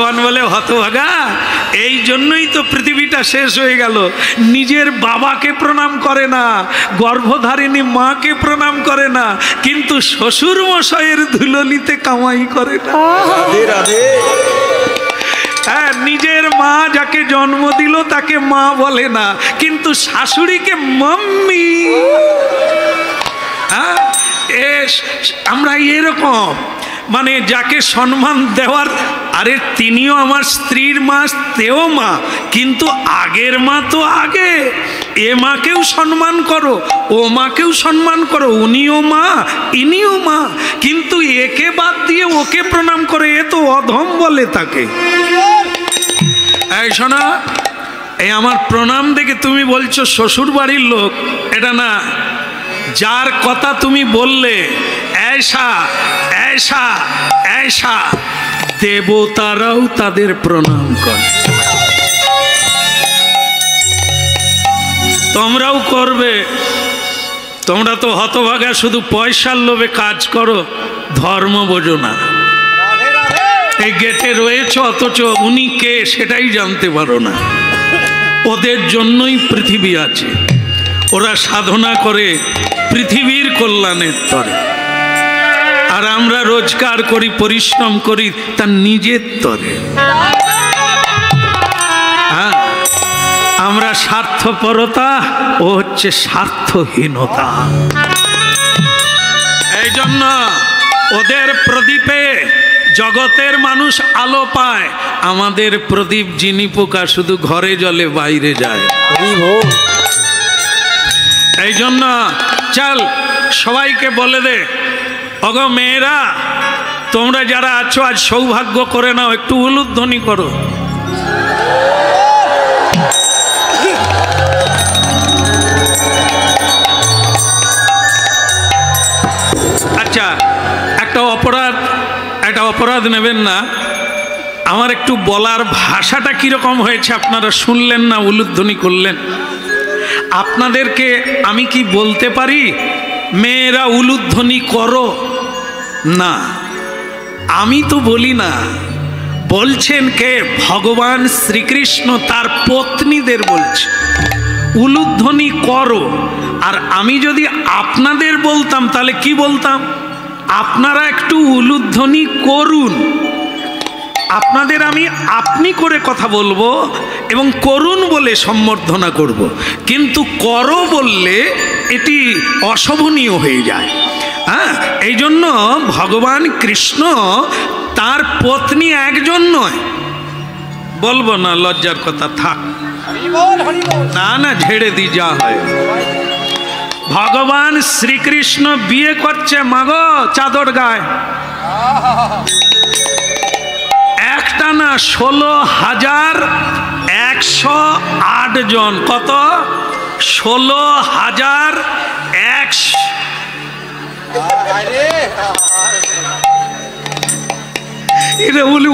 ভগবান বলে হতভাগা, এই জন্যই তো পৃথিবীটা শেষ হয়ে গেল। নিজের বাবাকে প্রণাম করে না, গর্ভধারিণী মাকে প্রণাম করে না, কিন্তু শ্বশুর মশাইয়ের ধুলো নিতে কামাই করে না। হ্যাঁ, নিজের মা যাকে জন্ম দিল তাকে মা বলে না, কিন্তু শাশুড়িকে মাম্মি। হ্যাঁ, আমরা এরকম মানে যাকে সম্মান দেওয়ার, আরে তিনিও আমার স্ত্রীর মা, তেও মা, কিন্তু আগের মা তো আগে। এ মাকেও সম্মান করো, ও মাকেও সম্মান করো, উনিও মা ইনিও মা, কিন্তু একে বাদ দিয়ে ওকে প্রণাম করে, এ তো অধম বলে তাকে। এই শোনা, এই আমার প্রণাম দেখে তুমি বলছো শ্বশুর বাড়ির লোক, এটা না। যার কথা তুমি বললে ऐसा ऐसा ऐसा, দেবতারাও তাদের প্রণাম করে। তোমরাও করবে। তোমরা তো হতভাগা, শুধু পয়সার লোভে কাজ করো, ধর্ম বোঝো না। এই গেটে রয়েছে, অথচ উনি কে সেটাই জানতে পারো না। ওদের জন্যই পৃথিবী আছে। ওরা সাধনা করে পৃথিবীর কল্যাণের তরে, আর আমরা রোজগার করি, পরিশ্রম করি তার নিজের তরে। হ্যাঁ, আমরা স্বার্থপরতা, ও হচ্ছে স্বার্থহীনতা। এই জন্য ওদের প্রদীপে জগতের মানুষ আলো পায়, আমাদের প্রদীপ যিনি পোকা, শুধু ঘরে জ্বলে বাইরে যায়। এই জন্য চল সবাইকে বলে দে, ওগো মেয়েরা, তোমরা যারা আছো আজ সৌভাগ্য করে নাও, একটু উলুধ্বনি করো। আচ্ছা, একটা অপরাধ নেবেন না, আমার একটু বলার ভাষাটা কিরকম হয়েছে আপনারা শুনলেন না, উলুধ্বনি করলেন। আপনাদেরকে আমি কি বলতে পারি মেয়েরা উলুধ্বনি করো? না, আমি তো বলি না। বলছেন কে? ভগবান শ্রীকৃষ্ণ তার পত্নীদের বলছে উলুধ্বনি করো। আর আমি যদি আপনাদের বলতাম তাহলে কি বলতাম? আপনারা একটু উলুধ্বনি করুন। আপনাদের আমি আপনি করে কথা বলবো এবং করুন বলে সম্বর্ধনা করব, কিন্তু করো বললে এটি অশোভনীয় হয়ে যায়। হ্যাঁ, এই জন্য ভগবান কৃষ্ণ তার পত্নী একজন নয়। বলবো না, লজ্জার কথা, থাক না, না ঝেড়ে দি যা হয়। ভগবান শ্রীকৃষ্ণ বিয়ে করছে, মাগো চাদর গায়ে, একটা না 16,108 জন। কত? 16,100। এটা বলে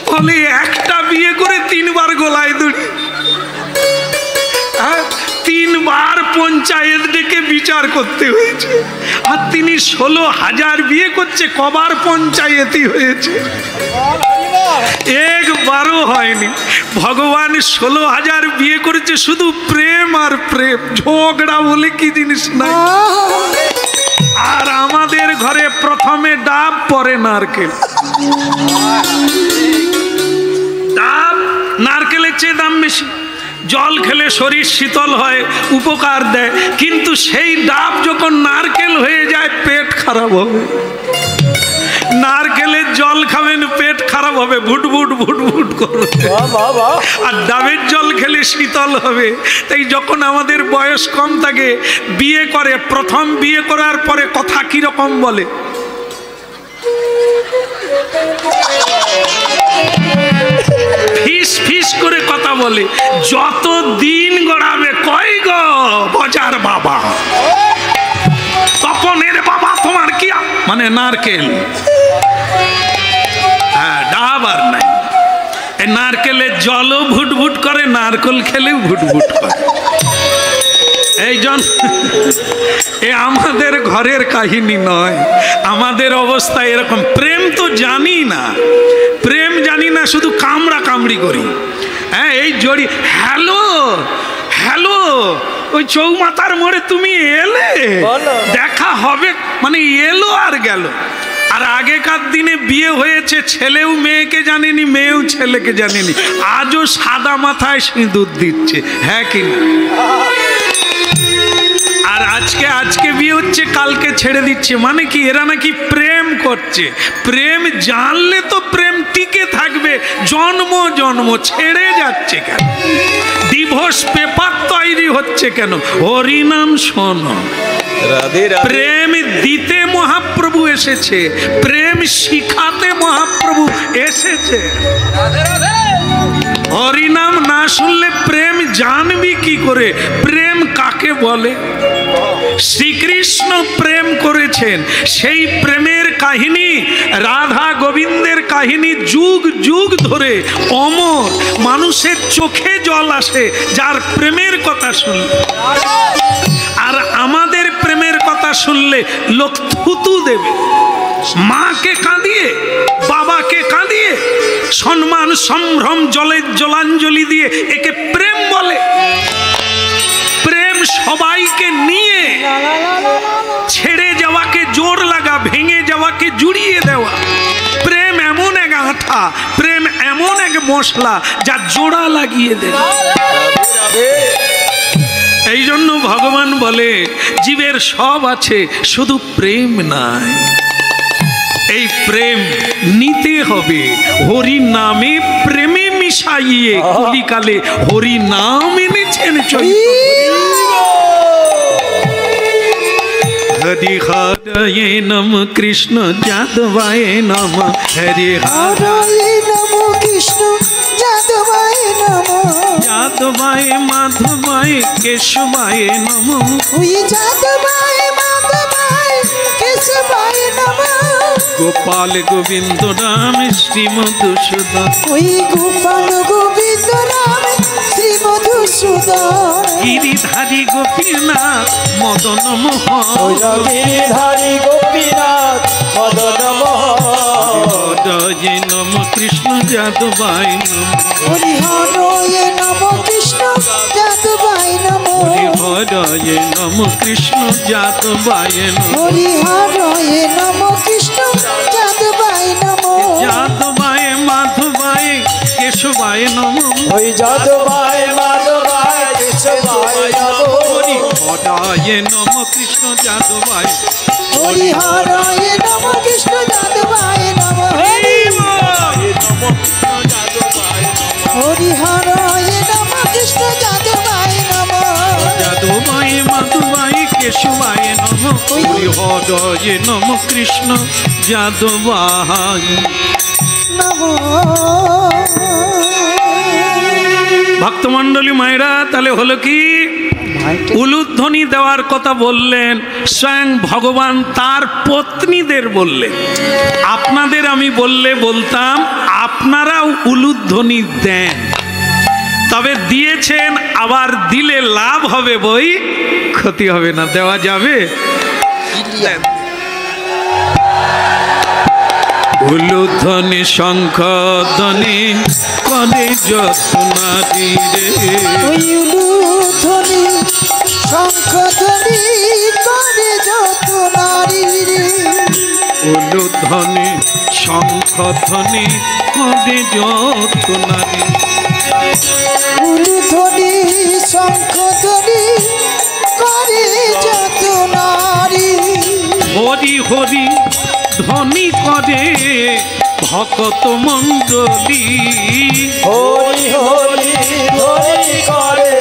বলে একটা বিয়ে করে 3 বার গলায় দড়ি, 3 বার পঞ্চায়েত ডেকে বিচার করতে হয়েছে। আর তিনি 16,000 বিয়ে করছে, কবার পঞ্চায়েতই হয়েছে? একবারও হয়নি। ভগবান 16,000 বিয়ে করেছে, শুধু প্রেম আর প্রেম, ঝগড়া বলে কি জিনিস নাই। আর আমাদের ঘরে প্রথমে ডাব, পরে নারকেল। ডাব নারকেলের চেয়ে দাম বেশি। জল খেলে শরীর শীতল হয়, উপকার দেয়, কিন্তু সেই ডাব যখন নারকেল হয়ে যায় পেট খারাপ হবে। নারকেলের জল খাবেন পেট খারাপ হবে, ভুটভুট ভুটভুট করবে। আর ডাবের জল খেলে শীতল হবে। তাই যখন আমাদের বয়স কম থাকে বিয়ে করে, প্রথম বিয়ে করার পরে কথা কিরকম বলে? ফিস ফিস করে কথা বলে। যত দিন গড়াবে, কই গো বাজার বাবা, তপনের বাবা তোমার কি মানে নারকেল। হ্যাঁ, ডাব আর নাই। এই নারকেলের জলও ভুটভুট করে, নারকেল খেলেও ভুটভুট করে। এ আমাদের ঘরের কাহিনী নয়, আমাদের অবস্থা এরকম। প্রেম তো জানি না, প্রেম জানি না, শুধু কামড়া কামড়ি করি। হ্যাঁ, এই জড়ি হ্যালো হ্যালো, ওই চৌমাথার মোড়ে তুমি এলে, দেখা হবে মানে এলো আর গেল। আর আগেকার দিনে বিয়ে হয়েছে, ছেলেও মেয়েকে জানেনি, মেয়েও ছেলেকে জানেনি, আজও সাদা মাথায় সিঁদুর দিচ্ছে। হ্যাঁ কি না? আর আজকে বিয়ে হচ্ছে, কালকে ছেড়ে দিচ্ছে। মানে কি? এরা নাকি প্রেম করছে। প্রেম জানলে তো প্রেম টিকে থাকবে জন্ম জন্ম, ছেড়ে যাচ্ছে কেন? ডিভোর্স পেপার তৈরি হচ্ছে কেন? হরিনাম শোনো। প্রেম দিতে মহাপ্রভু এসেছে, প্রেম শিখাতে মহাপ্রভু এসেছে। হরিনাম না শুনলে প্রেম জানবি কি করে? প্রেম কাকে বলে? শ্রীকৃষ্ণ প্রেম করেছেন, সেই প্রেমের কাহিনী, রাধা গোবিন্দের কাহিনী যুগ যুগ ধরে অমর। মানুষের চোখে জল আসে যার প্রেমের কথা শুনলে। আর আমাদের প্রেমের কথা শুনলে লোক থুতু দেবে। মাকে কাঁদিয়ে, বাবাকে কাঁদিয়ে, সম্মান সম্ভ্রম জলাঞ্জলি দিয়ে একে প্রেম বলে। প্রেম সবাইকে নিয়ে ছেড়ে যাওয়াকে জোর লাগা, ভেঙে যাওয়াকে জুড়িয়ে দেওয়া। প্রেম এমন এক আঠা, প্রেম এমন এক মশলা যা জোড়া লাগিয়ে দেয়। এই জন্য ভগবান বলে জীবের সব আছে, শুধু প্রেম নাই। এই প্রেম নিতে হবে হরি নামে, প্রেমে মিশাইয়ে। কলিকালে হরি নাম এনেছেন চৈতন্য। হরি হরয়ে নম কৃষ্ণ যাদবায় নম, হরি হরয়ে নম কৃষ্ণ যাদবায় নম, যাদবায় মাধবায় কেশবায় নম, ওই যাদবায় মাধবায় কেশবায় নম, গোপাল গোবিন্দ রাম শ্রী মধুসূদন, ওই গোপাল গোবিন্দ রাম শ্রী মধুসূদন, গিরিধারী গোপীনাথ মদন মোহন, গিরিধারী গোপীনাথ মদন মোহন, হরয়ে নম কৃষ্ণ যাদবায় নম, হরি হরয়ে নম কৃষ্ণ যাদবায় নম, হরি হরয়ে নম কৃষ্ণ যাদবায় নম, হরি হরয়ে নম কৃষ্ণ যাদবায় নম, যাদবায় মাধবায় কেশবায় নম, ওই যাদবায় মাধবায় কেশবায় নম, হরি হরয়ে নম কৃষ্ণ যাদবায়, হরি হরয়ে নম কৃষ্ণ যাদবায় নম, হরি হরয়ে নম কৃষ্ণ যাদবায় নম, যাদবায় মাধবায় কেশবায় নম, হরি হরয়ে নম কৃষ্ণ যাদবায় নম। ভক্তমণ্ডলী মায়েরা, তাহলে হলো কি? উলুধ্বনি দেওয়ার কথা বললেন স্বয়ং ভগবান তার পত্নীদের বললেন। আপনাদের আমি বললে বলতাম আপনারাও উলুধ্বনি দেন, তবে দিয়েছেন, আবার দিলে লাভ হবে বই, ক্ষতি হবে না। দেওয়া যাবে? উলুধ্বনি শঙ্খ ধ্বনি করে যত নারী রে, উলুধ্বনি শঙ্খ ধ্বনি করে যত নারী রে, উলুধ্বনি শঙ্খ ধ্বনি করে যত নারী, উলুধ্বনি শঙ্খ ধ্বনি করে যত নারী, হরি হরি ধ্বনি করে ভকত মণ্ডলী, হরি হরি ধ্বনি করে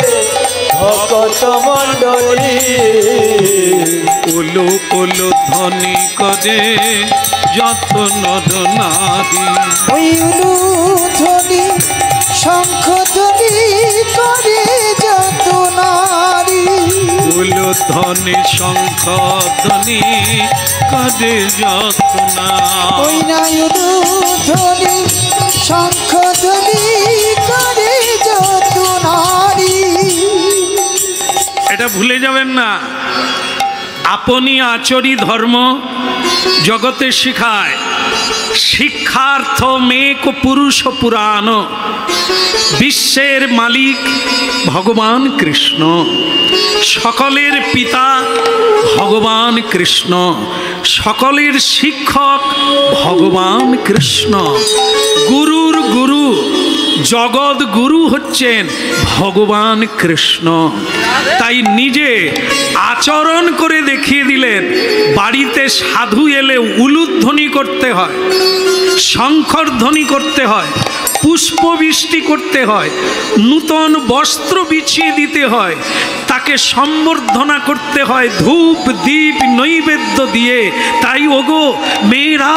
ভকত মণ্ডলী, উলু উলু ধ্বনি করে যত নর নারী, ওই উলু ধ্বনি শঙ্খ ধ্বনি করে যত নারী, উলু ধ্বনি শঙ্খ ধ্বনি করে যত নারী, ওই না উলু ধ্বনি শঙ্খ ধ্বনি করে যত নারী। এটা ভুলে যাবেন না। আপনি আচরি ধর্ম জগতে শিখায়, শিক্ষার্থ মেক পুরুষ পুরাণ, বিশ্বের মালিক ভগবান কৃষ্ণ, সকলের পিতা ভগবান কৃষ্ণ, সকলের শিক্ষক ভগবান কৃষ্ণ, গুরুর গুরু জগৎ গুরু হচ্ছেন ভগবান কৃষ্ণ। তাই নিজে আচরণ করে দেখিয়ে দিলেন, বাড়িতে সাধু এলে উলুধ্বনি করতে হয়, শঙ্খধ্বনি করতে হয়, পুষ্পবৃষ্টি করতে হয়, নূতন বস্ত্র বিছিয়ে দিতে হয়, তাকে সম্বর্ধনা করতে হয় ধূপ দীপ নৈবেদ্য দিয়ে। তাই ওগো মেয়েরা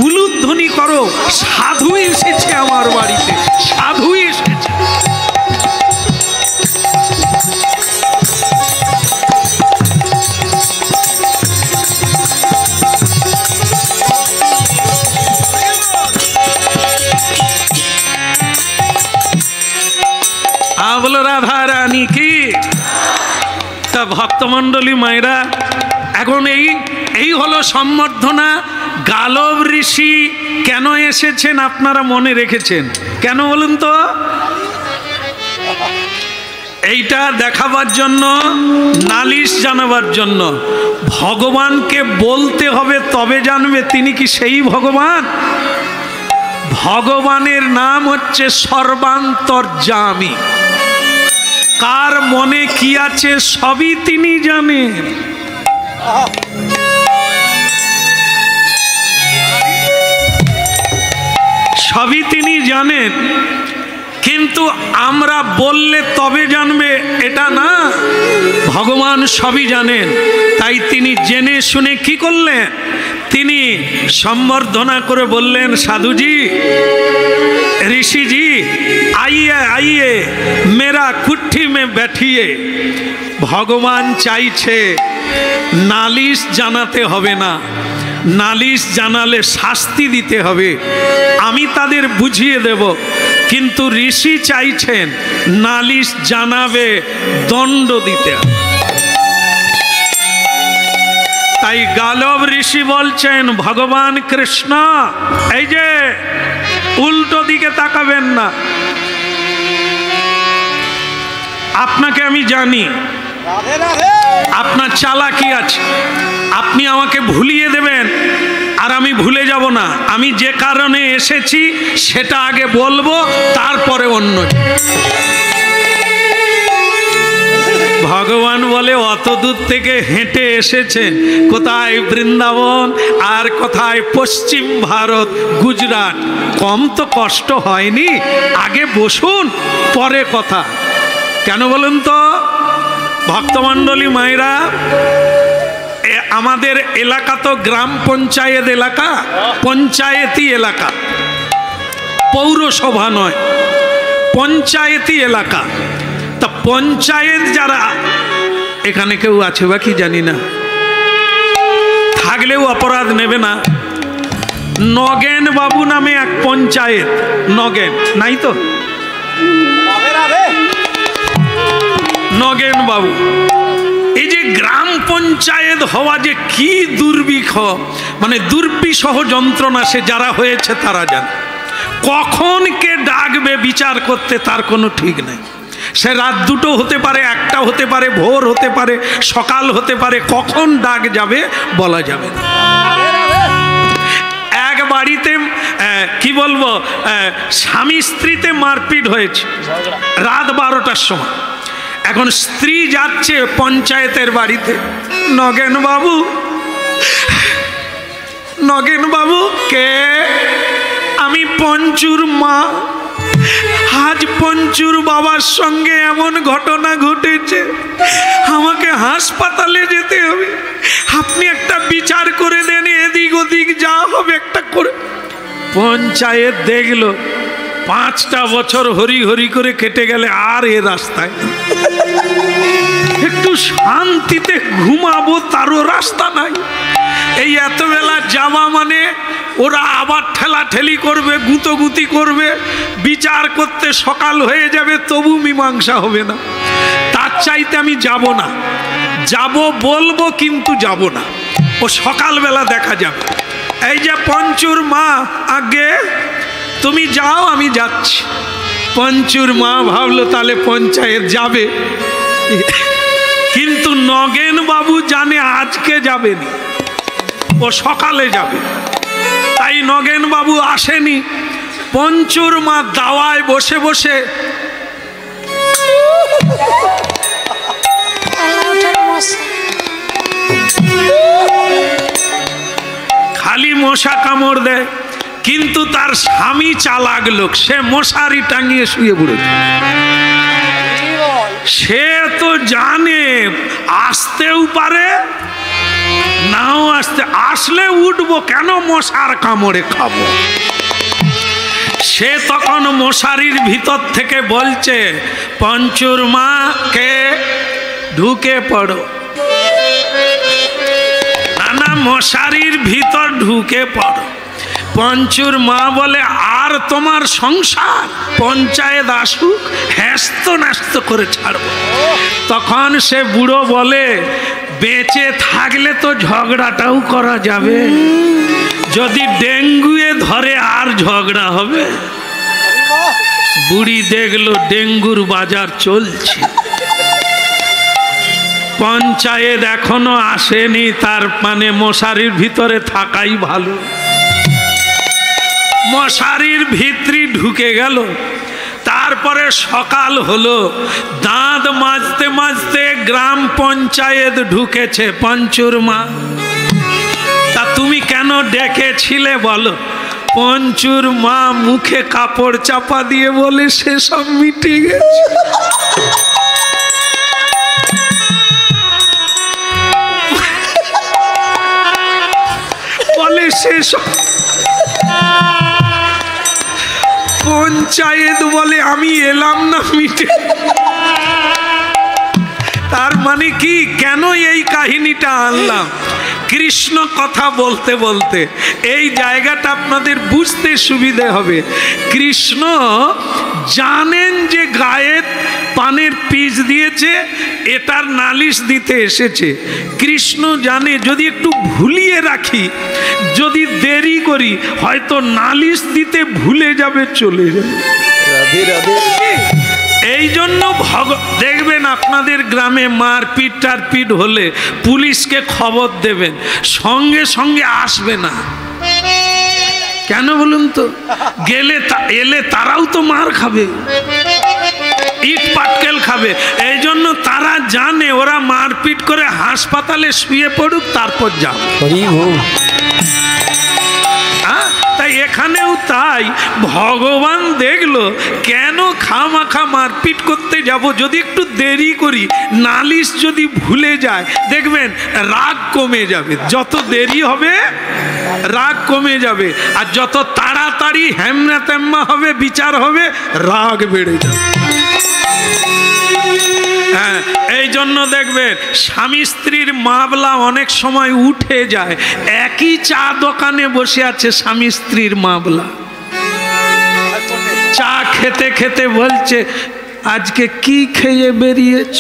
উলুধ্বনি করো, সাধু এসেছে আমার বাড়িতে, সাধু এসেছে। বলো রাধা রানী কি। তা ভক্তমণ্ডলী মায়েরা, এখন এই হলো সম্বর্ধনা। গালব ঋষি কেন এসেছেন আপনারা মনে রেখেছেন? কেন বলুন তো? এইটা দেখাবার জন্য, নালিশ জানাবার জন্য। ভগবানকে বলতে হবে তবে জানবে তিনি কি সেই ভগবান। ভগবানের নাম হচ্ছে সর্বান্তর্যামী, কার মনে কি আছে সবই তিনি জানেন। সবই তিনি জানেন, কিন্তু আমরা বললে তবে জানবে এটা না, ভগবান সবই জানেন। তাই তিনি জেনে শুনে কি করলেন, তিনি সম্বর্ধনা করে বললেন, সাধুজি ऋषि जी आइए आइए मेरा कुट्ठी में बैठिए। भगवान চাইছে নালিশ জানাতে হবে না, নালিশ জানালে শাস্তি দিতে হবে, আমি তাদের বুঝিয়ে দেব। কিন্তু ঋষি চাইছেন নালিশ জানাবে, দণ্ড দিতে হবে। তাই গালব ঋষি বলছেন, ভগবান কৃষ্ণ এই যে উল্টো দিকে তাকাবেন না, আপনাকে আমি জানি, আপনার চালাকি আছে, আপনি আমাকে ভুলিয়ে দেবেন আর আমি ভুলে যাব না। আমি যে কারণে এসেছি সেটা আগে বলবো, তারপরে অন্য। ভগবান বলে, অত দূর থেকে হেঁটে এসেছেন, কোথায় বৃন্দাবন আর কোথায় পশ্চিম ভারত গুজরাট, কম তো কষ্ট হয়নি, আগে বসুন পরে কথা। কেন বলুন তো ভক্তমণ্ডলী মায়েরা, আমাদের এলাকা তো গ্রাম পঞ্চায়েত এলাকা, পঞ্চায়েতি এলাকা, পৌরসভা নয়, পঞ্চায়েতি এলাকা। তা পঞ্চায়েত যারা, এখানে কেউ আছে বা কি জানি না, থাকলেও অপরাধ নেবে না। নগেন বাবু নামে এক পঞ্চায়েত, নগেন নাই তো, নগেন বাবু, এই যে গ্রাম পঞ্চায়েত হওয়া যে কি দুর্বিষ, মানে দুর্বিষহ যন্ত্রণা, সে যারা হয়েছে তারা জানে। কখন কে ডাকবে বিচার করতে তার কোনো ঠিক নেই। সে রাত দুটো হতে পারে, একটা হতে পারে, ভোর হতে পারে, সকাল হতে পারে, কখন ডাক যাবে বলা যাবে না। এক বাড়িতে কি বলবো, স্বামী স্ত্রীতে মারপিট হয়েছে রাত 12টার সময়। এখন স্ত্রী যাচ্ছে পঞ্চায়েতের বাড়িতে, নগেন বাবু, নগেন বাবু কে? আমি পঞ্চুর মা, আজ পঞ্চুর বাবার সঙ্গে এমন ঘটনা ঘটেছে, আমাকে হাসপাতালে যেতে হবে, আপনি একটা বিচার করে দেন, এদিক ওদিক যা হবে একটা করে। পঞ্চায়েত দেখলো 5টা বছর হরি হরি করে কেটে গেলে আর এ রাস্তায় একটু শান্তিতে ঘুমাবো তারও রাস্তা নাই। এই এত বেলা যাওয়া মানে ওরা আবার ঠেলাঠেলি করবে, গুঁতোগুতি করবে, বিচার করতে সকাল হয়ে যাবে, তবু মীমাংসা হবে না। তার চাইতে আমি যাব না, যাব বলবো কিন্তু যাব না, ও সকালবেলা দেখা যাবে। এই যে পঞ্চুর মা, আগে তুমি যাও আমি যাচ্ছি। পঞ্চুর মা ভাবলো তাহলে পঞ্চায়েত যাবে, কিন্তু নগেন বাবু জানে আজকে যাবে না, ও সকালে যাবে। তাই নগেন বাবু আসেনি। পঞ্চুর মা দাওয়ায় বসে বসে খালি মশা কামড় দেয়, কিন্তু তার স্বামী চালাক লোক, সে মশারি টাঙিয়ে শুয়ে পড়েছে। সে তো জানে আসতেও পারে নাও আসতে, আসলে উঠবো কেন, মশার কামড়ে খাবো। সে তখন মশারির ভিতর থেকে বলছে পঞ্চুর মাকে ঢুকে পড়ো, না মশারির ভিতর ঢুকে পড়ো। পঞ্চুর মা বলে আর তোমার সংসার, পঞ্চায়েত আসুক হ্যাস্ত ন্যাস্ত করে ছাড়বো। তখন সে বুড়ো বলে বেঁচে থাকলে তো ঝগড়াটাও করা যাবে, যদি ডেঙ্গুয়ে ধরে আর ঝগড়া হবে। বুড়ি দেখলো ডেঙ্গুর বাজার চলছে, পঞ্চায়েত এখনো আসেনি, তার মানে মশারির ভিতরে থাকাই ভালো। মশারির ভিতরে ঢুকে গেল। তারপরে সকাল হলো, দাঁত মাজতে মাজতে গ্রাম পঞ্চায়েত ঢুকেছে পঞ্চুর মা। তা তুমি কেন ডেকেছিলে বলো? পঞ্চুর মা মুখে কাপড় চাপা দিয়ে বলে সেসব মিটে গেছে। বলে সেসব, পঞ্চায়েত বলে আমি এলাম না মিটে। তার মানে কি, কেন এই কাহিনীটা আনলাম? কৃষ্ণ কথা বলতে বলতে এই জায়গাটা আপনাদের বুঝতে সুবিধে হবে। কৃষ্ণ জানেন যে গায়ে পানের পিচ দিয়েছে, এটার নালিশ দিতে এসেছে। কৃষ্ণ জানে যদি একটু ভুলিয়ে রাখি, যদি দেরি করি, হয়তো নালিশ দিতে ভুলে যাবে, চলে যাবে। রাধে রাধে। এই জন্য দেখবেন আপনাদের গ্রামে মারপিট টারপিট হলে পুলিশকে খবর দেবেন, সঙ্গে সঙ্গে আসবে না। কেন বলুন তো? এলে তারাও তো মার খাবে, ইট পাটকেল খাবে। এই জন্য তারা জানে ওরা মারপিট করে হাসপাতালে শুয়ে পড়ুক, তারপর যাবে। তাই এখানেও তাই ভগবান দেখলো কেন খামাখা মারপিট করতে যাব, যদি একটু দেরি করি, নালিশ যদি ভুলে যায়, দেখবেন রাগ কমে যাবে। যত দেরি হবে রাগ কমে যাবে, আর যত তাড়াতাড়ি হেমনা তেম্মা হবে, বিচার হবে, রাগ বেড়ে যাবে। হ্যাঁ, এই জন্য দেখবেন স্বামী স্ত্রীর মামলা অনেক সময় উঠে যায়। একই চা দোকানে বসে আছে স্বামী স্ত্রীর মামলা, চা খেতে খেতে বলছে আজকে কি খেয়ে বেরিয়েছ,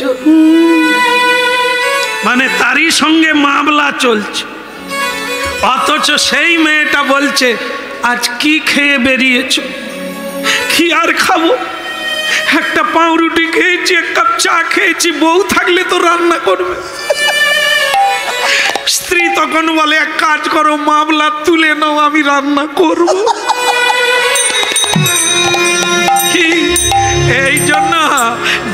মানে তারই সঙ্গে মামলা চলছে। অথচ সেই মেয়েটা বলছে আজ কি খেয়ে বেরিয়েছ, কি আর খাবো, একটা পাউরুটি খেয়েছি, এক কাপ চা খেয়েছি, বউ থাকলে তো রান্না করবে। স্ত্রী তখন বলে এক কাজ করো, মামলা তুলে নাও, আমি রান্না করব। এই জন্য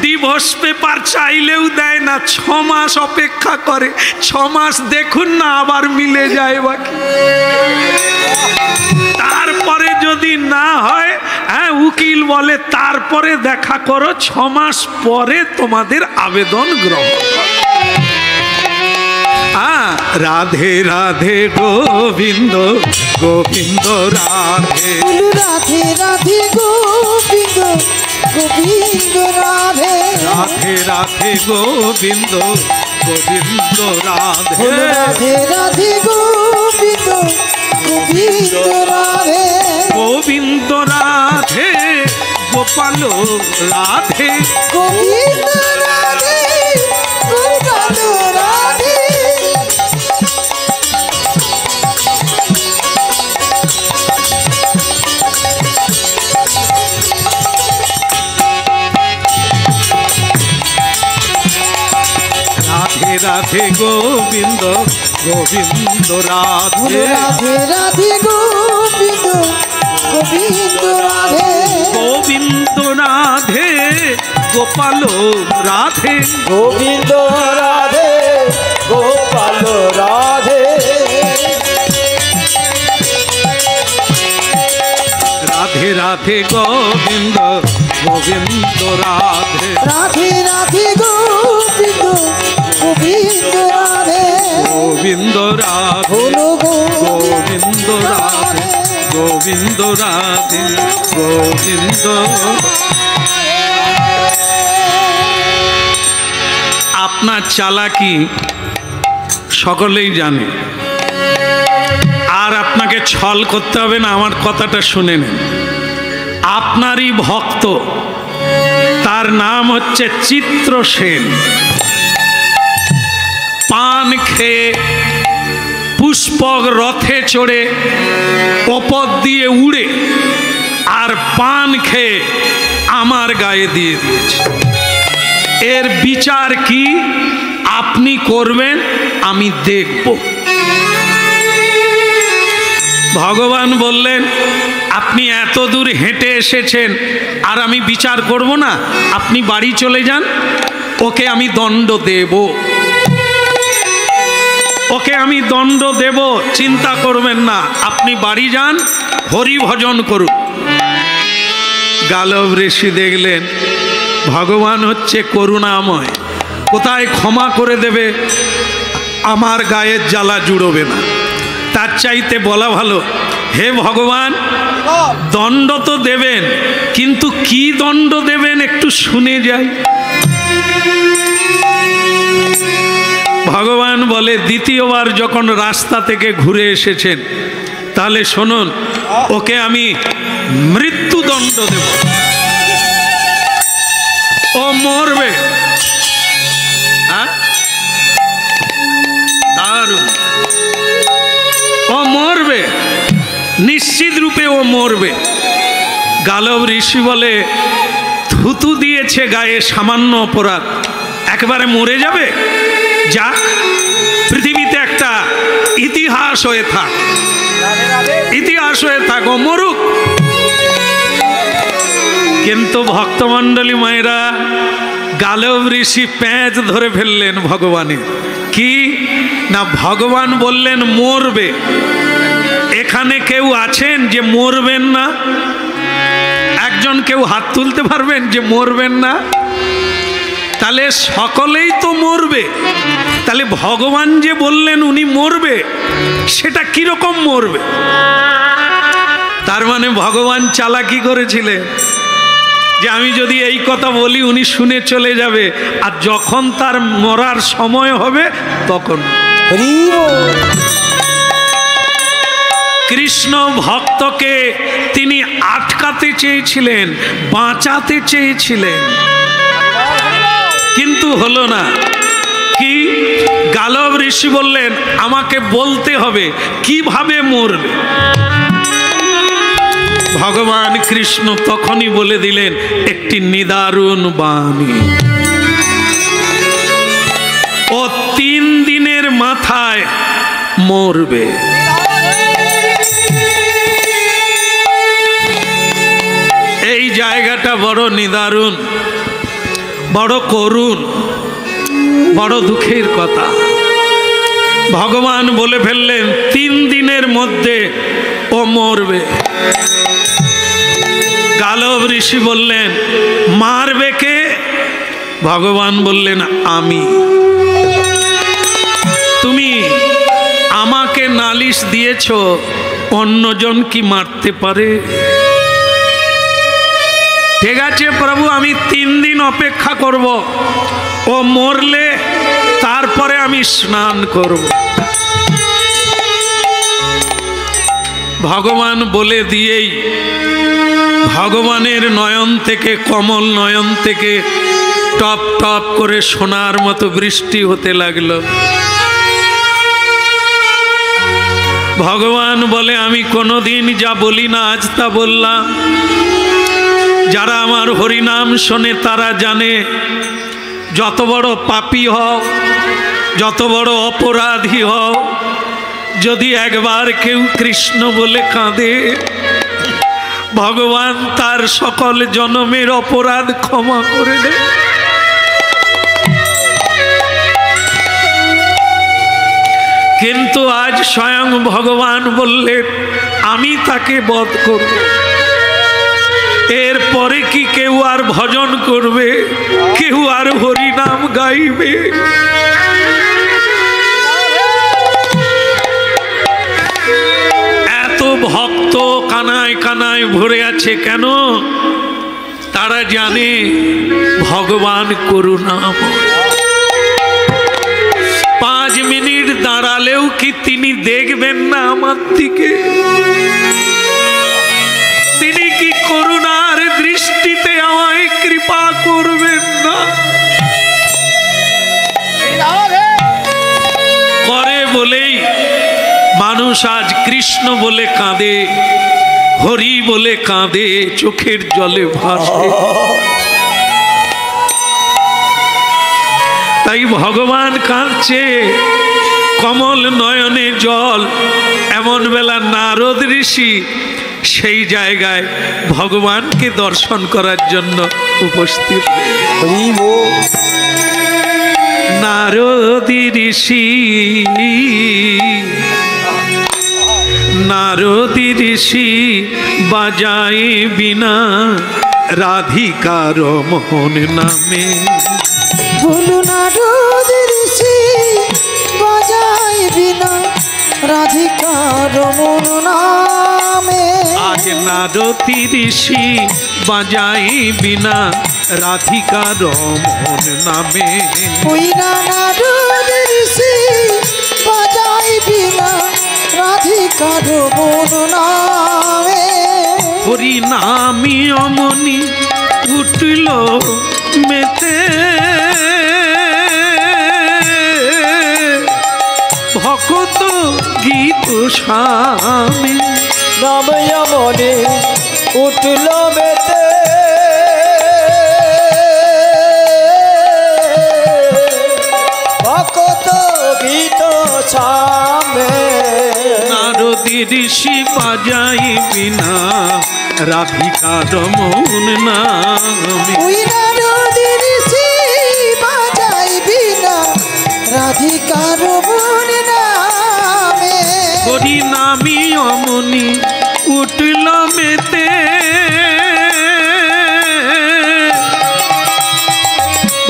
ডিভোর্স পেপার চাইলেও দেয় না, 6 মাস অপেক্ষা করে। 6 মাস দেখুন না, আবার মিলে যায় বাকি। তারপরে যদি না হয়, হ্যাঁ, উকিল বলে তারপরে দেখা করো, 6 মাস পরে তোমাদের আবেদন গ্রহণ। রাধে রাধে গোবিন্দ গোবিন্দ রাধে, রাধে রাধে গোবিন্দ গোবিন্দ রাধে, রাধে রাধে গোবিন্দ গোবিন্দ রাধে, রাধে রাধে গোবিন্দ গোবিন্দ রাধে, গোবিন্দ রাধে গোপাল রাধে, গোবিন্দ রাধে গোপাল রাধে। রাধে গোবিন্দ গোবিন্দ রাধে রাধে রাধে গোবিন্দ গোবিন্দ রাধে গোবিন্দ রাধে গোপাল রাধে গোবিন্দ রাধে গোপাল রাধে রাধে রাধে গোবিন্দ গোবিন্দ রাধে রাধে রাধে গোবিন্দ গোবিন্দ রাধে গোবিন্দ রাধে বলো গোবিন্দ রাধে গোবিন্দ রাধে গোবিন্দ। আপনার চালাকি সকলেই জানে, আর আপনাকে ছল করতে হবে না। আমার কথাটা শুনে নেন। আপনারই ভক্ত, তার নাম হচ্ছে চিত্রসেন, পান খেয়ে পুষ্পক রথে চড়ে ওপর দিয়ে উড়ে আর পান খেয়ে আমার গায়ে দিয়ে দিয়েছে। এর বিচার কি আপনি করবেন, আমি দেখব। ভগবান বললেন, আপনি এত দূর হেঁটে এসেছেন আর আমি বিচার করব না, আপনি বাড়ি চলে যান, ওকে আমি দণ্ড দেব, ওকে আমি দণ্ড দেব, চিন্তা করবেন না, আপনি বাড়ি যান, হরি ভজন করুন। গালব ঋষি দেখলেন ভগবান হচ্ছে করুণাময়, কোথায় ক্ষমা করে দেবে, আমার গায়ের জ্বালা জুড়বে না। তার চাইতে বলা ভালো, হে ভগবান দণ্ড তো দেবেন, কিন্তু কি দণ্ড দেবেন একটু শুনে যাই। ভগবান বলে, দ্বিতীয়বার যখন রাস্তা থেকে ঘুরে এসেছেন, তাহলে শুনুন, ওকে আমি মৃত্যুদণ্ড দেব, ও মরবে। দারুণ, ও মরবে, নিশ্চিত রূপে ও মরবে। গালব ঋষি বলে, থুতু দিয়েছে গায়ে, সামান্য অপরাধ, একেবারে মরে যাবে? যাক, পৃথিবীতে একটা ইতিহাস হয়ে থাক, ইতিহাস হয়ে থাক, ও মরুক। কিন্তু ভক্তমণ্ডলী মায়েরা, গালব ঋষি প্যাঁচ ধরে ফেললেন ভগবানের। কি না, ভগবান বললেন মরবে। এখানে কেউ আছেন যে মরবেন না? একজন কেউ হাত তুলতে পারবেন যে মরবেন না? তাহলে সকলেই তো মরবে। তাহলে ভগবান যে বললেন উনি মরবে, সেটা কিরকম মরবে? তার মানে ভগবান চালাকি করেছিলেন যে আমি যদি এই কথা বলি উনি শুনে চলে যাবে, আর যখন তার মরার সময় হবে তখন। কৃষ্ণ ভক্তকে তিনি আটকাতে চেয়েছিলেন, বাঁচাতে চেয়েছিলেন, কিন্তু হলো না। কি? গালব ঋষি বললেন, আমাকে বলতে হবে কিভাবে মরবে। ভগবান কৃষ্ণ তখনই বলে দিলেন একটি নিদারুণ বাণী। ও 3 দিনের মাথায় মরবে। এই জায়গাটা বড় নিদারুণ, বড় করুণ, বড় দুঃখের কথা। ভগবান বলে ফেললেন 3 দিনের মধ্যে ও মরবে। গালব ঋষি বললেন, মারবে কে? ভগবান বললেন, আমি। তুমি আমাকে নালিশ দিয়েছ, অন্যজন কি মারতে পারে? ঠিক আছে প্রভু, আমি 3 দিন অপেক্ষা করব, ও মরলে তারপরে আমি স্নান করব। ভগবান বলে দিয়েই ভগবানের নয়ন থেকে, কমল নয়ন থেকে টপ টপ করে সোনার মতো বৃষ্টি হতে লাগলো। ভগবান বলে, আমি কোনোদিন যা বলি না আজ তা বললাম। যারা আমার হরিনাম শোনে তারা জানে, যত বড় পাপী হও, যত বড় অপরাধী হও, যদি একবার কেউ কৃষ্ণ বলে কাঁদে, ভগবান তার সকল জন্মের অপরাধ ক্ষমা করে দেয়। কিন্তু আজ স্বয়ং ভগবান বললেন আমি তাকে বধ করব। এরপরে কি কেউ আর ভজন করবে? কেউ আর হরিনাম গাইবে? এত ভক্ত কানায় কানায় ভরে আছে কেন? তারা জানে ভগবান করুণাময়। 5 মিনিট দাঁড়ালেও কি তিনি দেখবেন না আমার দিকে? তিনি কি করুণার দৃষ্টিতে আমায় কৃপা করবেন না? করে বলেই মানুষ আজ কৃষ্ণ বলে কাঁদে, হরি বলে কাঁদে, চোখের জলে ভাসে। তাই ভগবান কাঁদছে, কমল নয়নে জল। এমন বেলা নারদ ঋষি সেই জায়গায় ভগবানকে দর্শন করার জন্য উপস্থিত। নারদ ঋষি, নারদ ঋষি বাজায় বিনা রাধিকার মোহন নামে। বলু নারদ ঋষি বাজায় বিনা রাধিকার মন নামে। আজ নারদ ঋষি বাজায় বিনা রাধিকার মোহন নামে। ওই না নারদ ঋষি বাজায় বিনা রাধিকার মন নামে। হরি নামি অমনি উঠল মেতে, ভকত গীত স্বামী। নাম মনে উঠল মেতে, ভকত গীত স্বামী। নারদী ঋষি বাজাই বিনা রাধিকার মোহন নামে। ওই নারদ ঋষি বাজায় বিনা রাধিকার মন নামে। হরি নামি অমনি উঠল মেতে,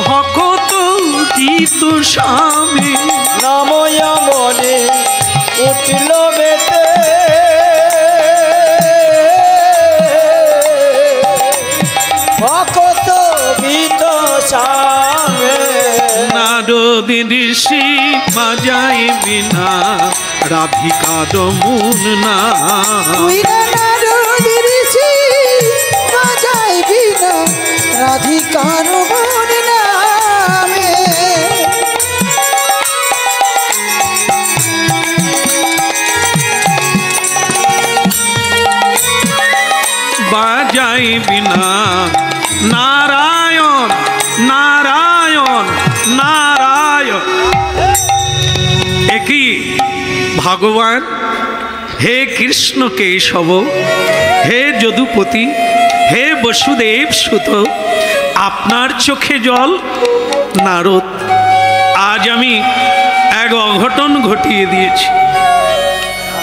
ভকত গীত স্বামী। নাম মনে উঠল মেতে, ভকত গীত স্বামী। নারদ ঋষি বাজাই বিনা রাধিকার মোহন নামে। ওই না নারদ ঋষি বাজায় বিনা রাধিকার মন নামে। বাজাই বিনা নারায়ণ নারায়ণ নারায়ণ। একই ভগবান, হে কৃষ্ণ কেশব, হে যদুপতি, হে বসুদেব সুত, আপনার চোখে জল? নারদ, আজ আমি এক অঘটন ঘটিয়ে দিয়েছি।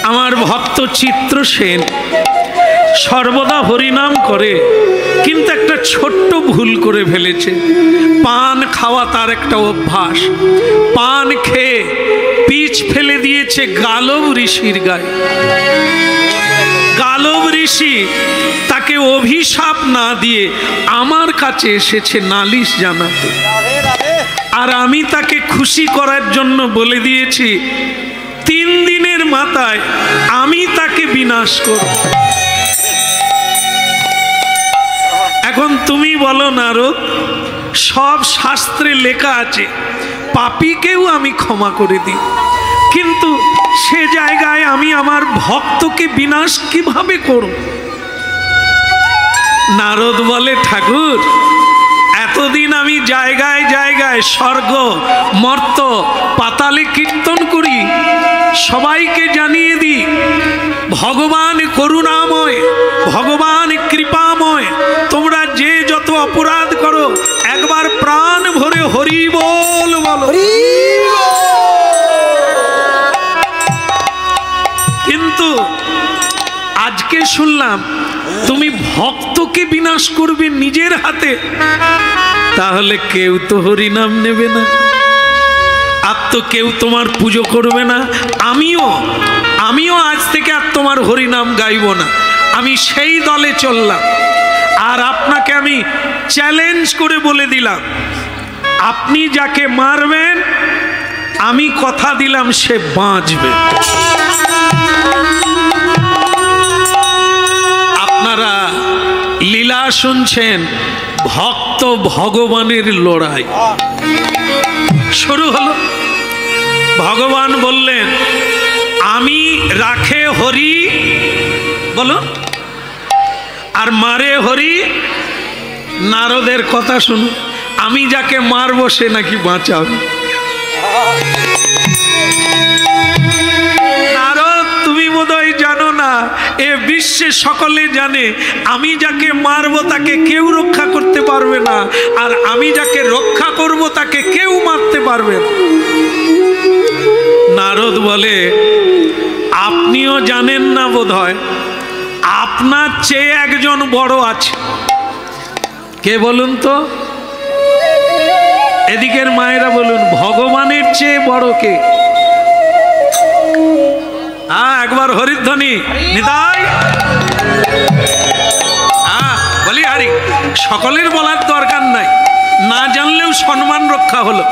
আমার ভক্ত চিত্রসেন সর্বদা হরিনাম করে, কিন্তু একটা ছোট্ট ভুল করে ফেলেছে। পান খাওয়া তার একটা অভ্যাস। পান খেয়ে পিচ ফেলে দিয়েছে গালব ঋষির গায়ে। গালব ঋষি তাকে অভিশাপ না দিয়ে আমার কাছে এসেছে নালিশ জানাতে। আর আমি তাকে খুশি করার জন্য বলে দিয়েছি 3 দিনের মাথায় আমি তাকে বিনাশ করব। এখন তুমি বলো নারদ, সব শাস্ত্রে লেখা আছে পাপীকেও আমি ক্ষমা করে দিই, কিন্তু সে জায়গায় আমি আমার ভক্তকে বিনাশ কিভাবে করব? নারদ বলে, ঠাকুর এত এতদিন আমি জায়গায় জায়গায় স্বর্গ মর্ত পাতালে কীর্তন করি, সবাইকে জানিয়ে দিই ভগবান করুণাময়, ভগবান কৃপাময়। তোমরা যে যত অপরাধ করো একবার প্রাণ ভরে হরি বল বলো। কিন্তু আজকে শুনলাম তুমি ভক্তকে বিনাশ করবে নিজের হাতে, তাহলে কেউ তো হরিনাম নেবে না, আর তো কেউ তোমার পুজো করবে না। আমিও আজ থেকে আর তোমার হরিনাম গাইব না। আমি সেই দলে চললাম। আর আপনাকে আমি চ্যালেঞ্জ করে বলে দিলাম, আপনি যাকে মারবেন আমি কথা দিলাম সে বাঁচবে। আপনারা লীলা শুনছেন, ভক্ত ভগবানের লড়াই শুরু হলো। ভগবান বললেন আমি রাখে হরি বলো, আর মারে হরি। নারদের কথা শুনো, আমি যাকে মারবো সে নাকি বাঁচাবে। নারদ তুমি বোধহয় জানো না, এ বিশ্বে সকলে জানে আমি যাকে মারবো তাকে কেউ রক্ষা করতে পারবে না, আর আমি যাকে রক্ষা করব তাকে কেউ মারতে পারবে না। নারদ বলে আপনিও জানেন না বোধহয়, আপনার চেয়ে একজন বড় আছে। কে বলুন তো? এদিকের মায়েরা বলুন, ভগবানের চেয়ে বড় কে? একবার হরিধ্বনি নিতাই। বলি হারি, সকলের বলার দরকার নাই, না জানলেও সম্মান রক্ষা হলো।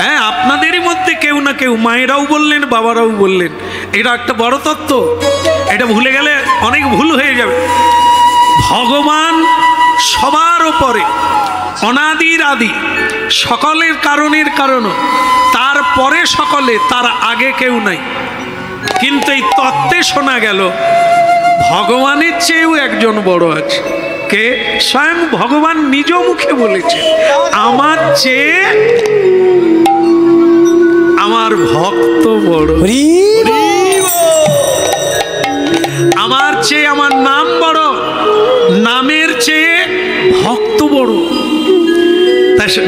হ্যাঁ, আপনাদেরই মধ্যে কেউ না কেউ, মায়েরাও বললেন বাবারাও বললেন, এটা একটা বড় তত্ত্ব। এটা ভুলে গেলে অনেক ভুল হয়ে যাবে। ভগবান সবার ওপরে, অনাদির আদি, সকলের কারণের কারণ, তারপরে সকলে, তার আগে কেউ নাই। কিন্তু এই তত্ত্বে শোনা গেল ভগবানের চেয়েও একজন বড় আছে। কে? স্বয়ং ভগবান নিজ মুখে বলেছে, আমার চেয়ে আমার ভক্ত বড়, আমার চেয়ে আমার নাম বড়, নামের চেয়ে ভক্ত বড়।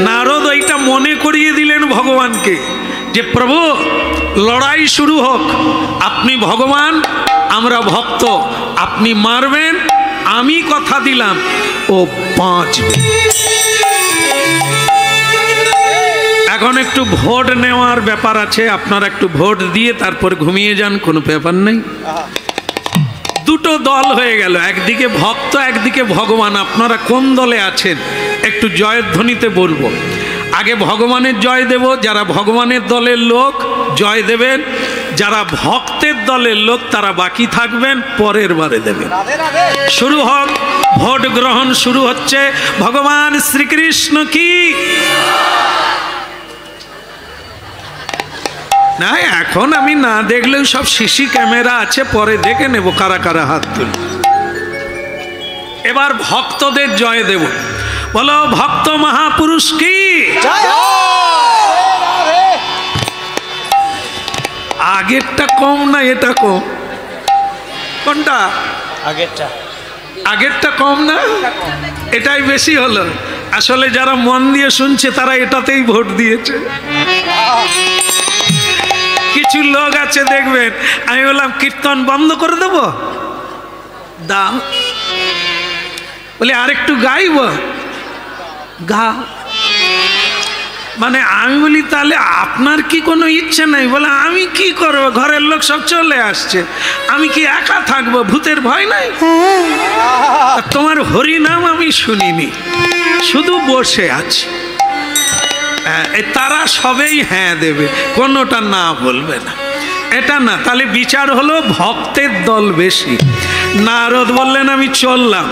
নারদ এইটা মনে করিয়ে দিলেন ভগবানকে যে প্রভু লড়াই শুরু হোক, আপনি ভগবান আমরা ভক্ত, আপনি মারবেন, আমি কথা দিলাম ও বাঁচবে। এখন একটু ভোট নেওয়ার ব্যাপার আছে, আপনারা একটু ভোট দিয়ে তারপর ঘুমিয়ে যান, কোনো ব্যাপার নেই। দুটো দল হয়ে গেল, একদিকে ভক্ত একদিকে ভগবান। আপনারা কোন দলে আছেন একটু জয়ধ্বনিতে বলবো। আগে ভগবানের জয় দেব, যারা ভগবানের দলের লোক জয় দেবেন, যারা ভক্তের দলের লোক তারা বাকি থাকবেন, পরের বারে দেবেন। শুরু হোক, ভোট গ্রহণ শুরু হচ্ছে। ভগবান শ্রীকৃষ্ণ কি না, এখন আমি না দেখলেও সব সিসি ক্যামেরা আছে, পরে দেখে নেব কারা কারা হাত তুলে। এবার ভক্তদের জয় দেব, বলো ভক্ত মহাপুরুষ কি। আগেরটা কম না এটা কম? কোনটা? আগেরটা কম না, এটাই বেশি হলো। আসলে যারা মন দিয়ে শুনছে তারা এটাতেই ভোট দিয়েছে। কিছু লোক আছে দেখবেন, আমি বললাম কীর্তন বন্ধ করে দেব, দাও, বলে আরেকটু গাইব, গা। মানে আমি বলি তাহলে আপনার কি কোনো ইচ্ছে নাই? বলে আমি কি করবো, ঘরের লোক সব চলে আসছে, আমি কি একা থাকবো, ভূতের ভয় নাই? তোমার হরিনাম আমি শুনিনি, শুধু বসে আছি। তারা সবেই হ্যাঁ দেবে, কোনোটা না বলবে না, এটা না। তাহলে বিচার হলো ভক্তের দল বেশি। নারদ বললেন আমি চললাম,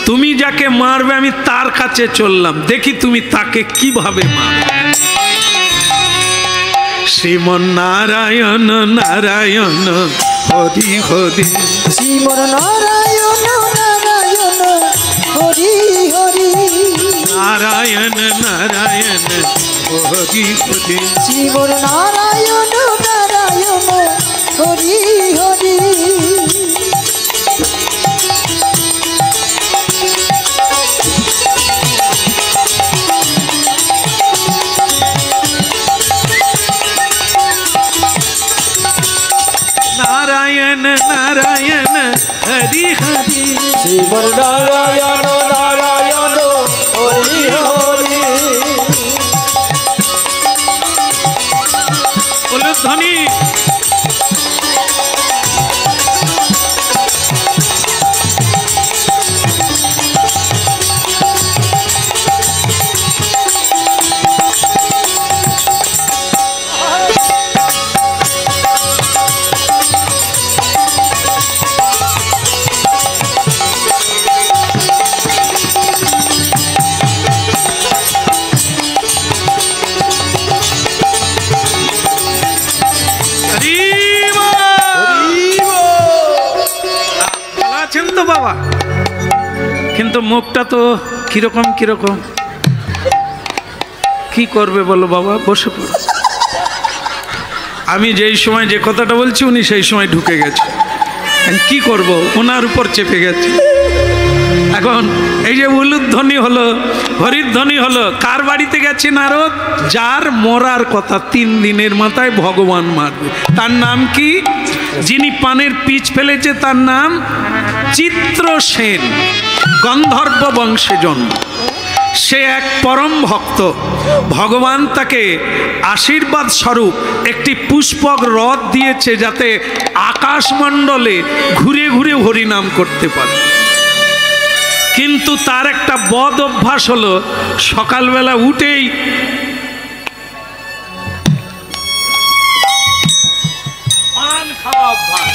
তুমি যাকে মারবে আমি তার কাছে চললাম, দেখি তুমি তাকে কিভাবে মারবে। শ্রীমন নারায়ণ নারায়ণ হরি হরি, শ্রীমন নারায়ণ নারায়ণ হরি হরি, নারায়ণ শিব নারায়ণ নারায়ণ হরি হরি। नारायण नारायण हरि हरि শিব নারায়ণ নারায়ণ হরি হরি। উলুধ্বনি। বাবা কিন্তু মুখটা তো কিরকম কিরকম, কি করবে বলো বাবা? বসে পড়ো। আমি যেই সময় যে কথাটা বলছি উনি সেই সময় ঢুকে গেছে, কি করব, ওনার উপর চেপে গেছে। এখন এই যে উলুধ্বনি হলো, হরিধ্বনি হলো, কার বাড়িতে গেছে নারদ? যার মরার কথা 3 দিনের মাথায় ভগবান মারবে। তার নাম কি? যিনি পানের পিচ ফেলেছে তার নাম চিত্রসেন, গন্ধর্ব বংশে জন্ম। সে এক পরম ভক্ত। ভগবান তাকে আশীর্বাদ স্বরূপ একটি পুষ্পক রথ দিয়েছে, যাতে আকাশমণ্ডলে ঘুরে ঘুরে হরিনাম করতে পারে। কিন্তু তার একটা বদ অভ্যাস হলো, সকালবেলা উঠেই পান খাওয়া অভ্যাস।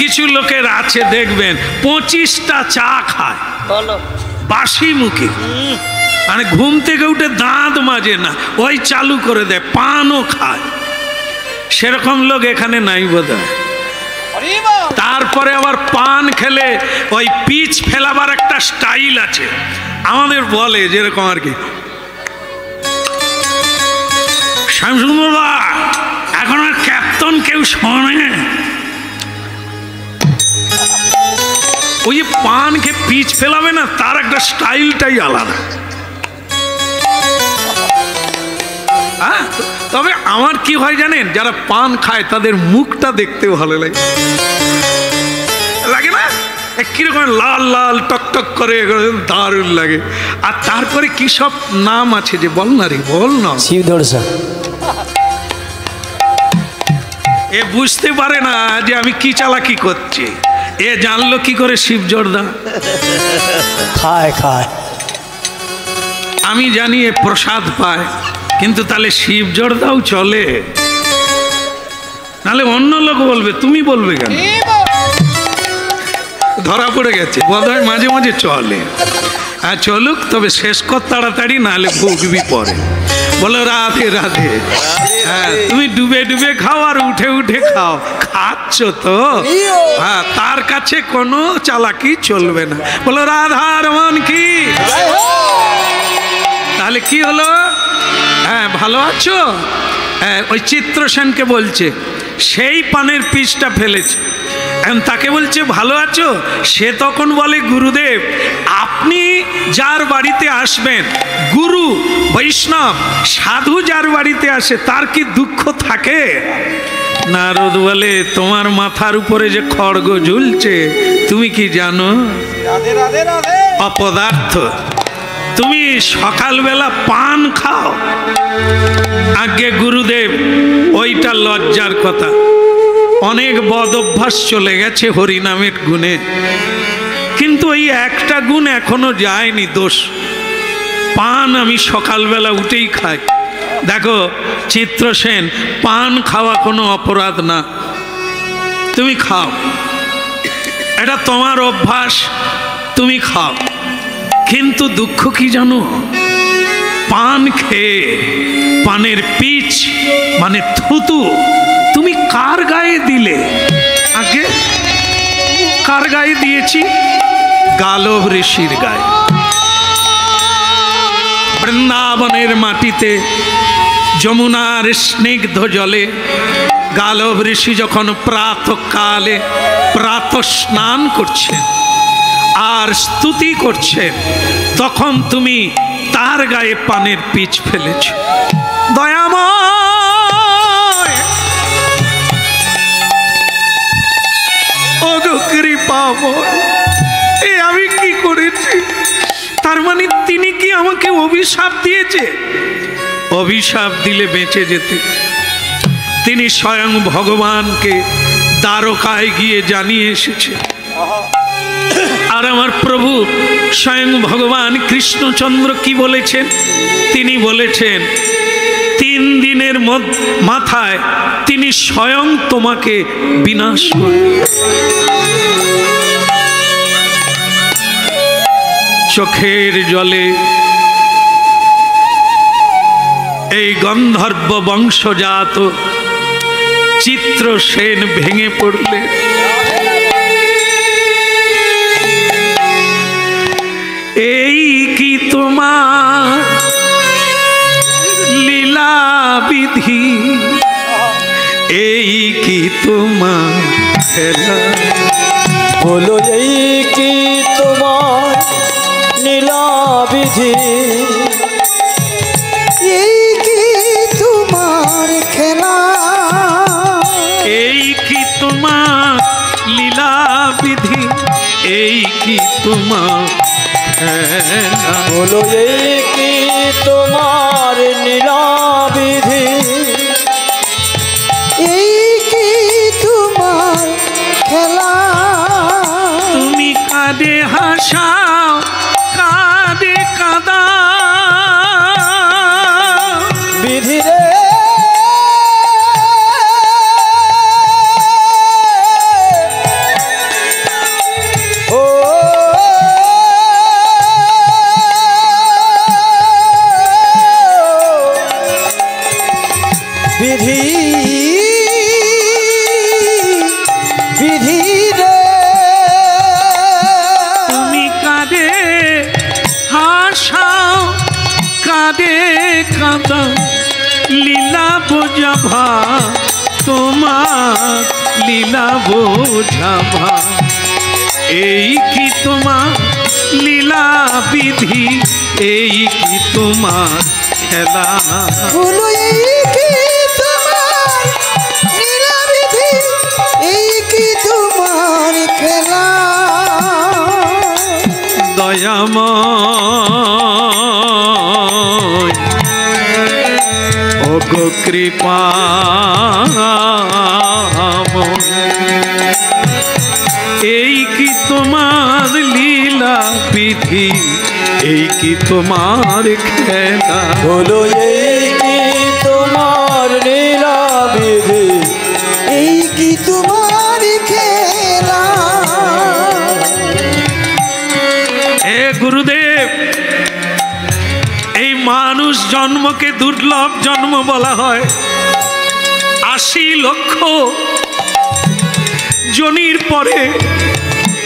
কিছু লোকের আছে দেখবেন 25টা চা খায় বাসি মুখে, মানে ঘুম থেকে উঠে দাঁত মাজে না, ওই চালু করে দেয়, পানও খায়। সেরকম লোক এখানে নাই বোধহয়। তারপরে আবার পান খেলে ওই পিচ ফেলাবার একটা স্টাইল আছে, আমাদের বলে যেরকম আর কি, শামসুন্দরদা এখন আর ক্যাপ্টন কেউ শোনে। ওই যে পান খেয়ে পিচ ফেলাবে না, তার একটা স্টাইলটাই আলাদা। হ্যাঁ, তবে আমার কি হয় জানেন, যারা পান খায় তাদের মুখটা দেখতেও ভালো লাগে, লাগে না? কিরকম লাল লাল টকটক করে, দারুণ লাগে। আর তারপরে কি সব নাম আছে যে, বল না রে, বল না। শিবধর্ষা। এ বুঝতে পারে না যে আমি কি চালাকি করছি। এ জানলো কি করে শিবজর্দা খায় খায়? আমি জানি এ প্রসাদ পায়, কিন্তু তাহলে শিবজর্দাও চলে? নাহলে অন্য লোক বলবে, তুমি বলবে কেন? ধরা পড়ে গেছে বোধহয়, মাঝে মাঝে চলে। আর চলুক, তবে শেষ কর তাড়াতাড়ি, নাহলে ভুগবি পরে। বলো রাধে রাধে। হ্যাঁ, তুমি ডুবে ডুবে খাও আর উঠে উঠে খাও, খাচ্ছ তো। হ্যাঁ, তার কাছে কোনো চালাকি চলবে না। বলো রাধার মন কি? তাহলে কি হলো? হ্যাঁ, ভালো আছো? হ্যাঁ, ওই চিত্রসেনকে বলছে, সেই পানের পিচটা ফেলেছে, তাকে বলছে ভালো আছো। সে তখন বলে, গুরুদেব আপনি যার বাড়িতে আসবেন, গুরু বৈষ্ণব সাধু যার বাড়িতে আসে, তার কি দুঃখ থাকে? নারদ বলে, তোমার মাথার উপরে যে খড়গ ঝুলছে তুমি কি জানো? অপদার্থ, তুমি সকালবেলা পান খাও। আগে গুরুদেব, ওইটা লজ্জার কথা। অনেক বদ অভ্যাস চলে গেছে হরিনামের গুণে, কিন্তু এই একটা গুণ এখনো যায়নি, দোষ। পান আমি সকালবেলা উঠেই খাই। দেখো চিত্রসেন, পান খাওয়া কোনো অপরাধ না, তুমি খাও, এটা তোমার অভ্যাস, তুমি খাও। কিন্তু দুঃখ কি জানো? পান খেয়ে পানের পিচ মানে থুতু তুমি কার গায়ে দিলে? আগে কার গায়ে দিয়েছি? গালব ঋষির গায়ে। বৃন্দাবনের মাটিতে যমুনার স্নিগ্ধ জলে গালব ঋষি যখন প্রাতকালে প্রাত স্নান করছেন আর স্তুতি করছেন, তখন তুমি তার গায়ে পানের পিচ ফেলেছ। দয়াময় ওগো কৃপাময়, এ আমি কি করেছি? তার মানে তিনি কি আমাকে অভিশাপ দিয়েছে? অভিশাপ দিলে বেঁচে যেতে তিনি স্বয়ং ভগবানকে দ্বারকায় গিয়ে জানিয়ে এসেছে। আর আমার প্রভু স্বয়ং ভগবান কৃষ্ণচন্দ্র কি বলেছেন? তিনি বলেছেন 3 দিনের মাথায় তিনি স্বয়ং তোমাকে বিনাশ করবেন। চোখের জলে এই গন্ধর্ব বংশজাত চিত্রসেন ভেঙে পড়লে। এই কি তোমার লীলা বিধি, এই কি তোমার খেলা? বলো এই কি তোমার লীলা বিধি, এই কি তোমার খেলা? এই কি তোমার লীলা বিধি, এই কি তোমার খেলা? বলো এই কি তোমার লীলা বিধি, এই কি তোমার খেলা? তুমি কাঁদে হাসাও, কাঁদে কাঁদা বিধি রে ও বিধি বিধি রে। তুমি কাঁদে হাসাও, কাঁদে কাঁদা লীলা বোঝাভা, তোমার লীলা বোঝাভা। এই কি তোমার লীলা বিধি, এই কি তোমার খেলা? বলো এই কি তোমার লীলা বিধি, এই কি তোমার খেলা? দয়াময় ওগো কৃপাময়, এই কি তোমার লীলা বিধি, এই কি তোমার খেলা? বলো এই কি তোমার লীলা বিধি, এই কি তোমার খেলা? হে গুরুদেব, এই মানুষ জন্মকে দুর্লভ জন্ম বলা হয়। 80 লক্ষ জনির পরে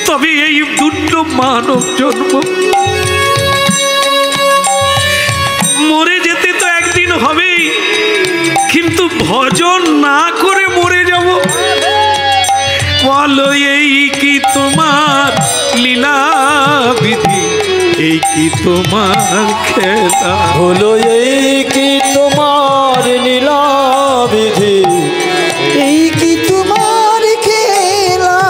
তবে এই দুর্লভ মানব জন্ম। মরে যেতে তো একদিন হবেই, কিন্তু ভজন না করে মরে যাব। বলো এই কি তোমার লীলা বিধি, এই কি তোমার খেলা? বলো এই কি তোমার লীলা বিধি, এই কি তোমার খেলা?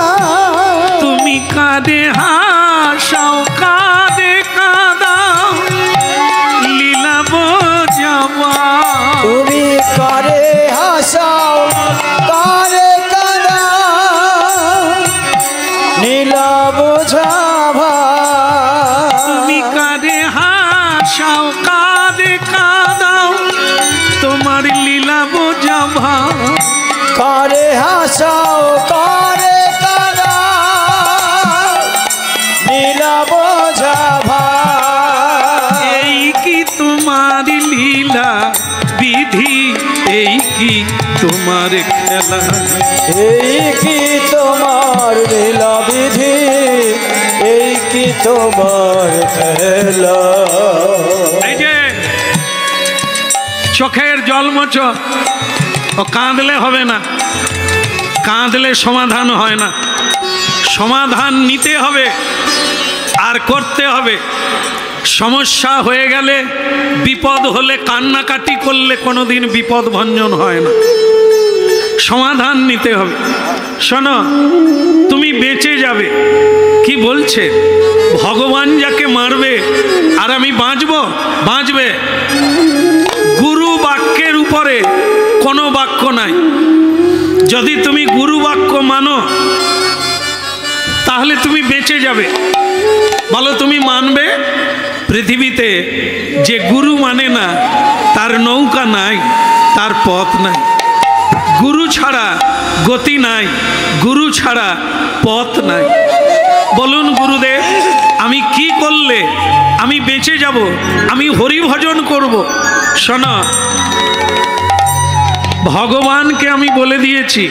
তুমি কাঁদে হাসাও, কাঁদে কাঁদাও লীলা বোঝাবা। তুমি কারে হাসাও কারে কাঁদাও নীলা বোঝাভা। তুমি কাঁদে হাসাও, কাঁদে কাঁদাও তোমার লীলা বোঝাবা। কারে হাসাও কারে কাঁদাও নীলা বোঝাভা। এই কি তোমার লীলা বিধি, এই কি তোমার খেলা? এই কি তোমার লীলা বিধি, এই কি তোমার খেলা। এই যে চোখের জল মোছো। ও কাঁদলে হবে না, কাঁদলে সমাধান হয় না। সমাধান নিতে হবে আর করতে হবে। সমস্যা হয়ে গেলে, বিপদ হলে কান্নাকাটি করলে কোনোদিন বিপদ ভঞ্জন হয় না। সমাধান নিতে হবে। শোনো, তুমি বেঁচে যাবে। কি বলছে? ভগবান যাকে মারবে আর আমি বাঁচবো? বাঁচবে। গুরু বাক্যের উপরে কোনো বাক্য নাই। যদি তুমি গুরু বাক্য মানো তাহলে তুমি বেঁচে যাবে। বলো, তুমি মানবে? পৃথিবীতে যে গুরু মানে না, তার নৌকা নাই, তার পথ নাই। গুরু ছাড়া গতি নাই, গুরু ছাড়া পথ নাই। বলুন গুরুদেব, আমি কি করলে আমি বেঁচে যাব? আমি হরি ভজন করব। শোনো, ভগবানকে আমি বলে দিয়েছি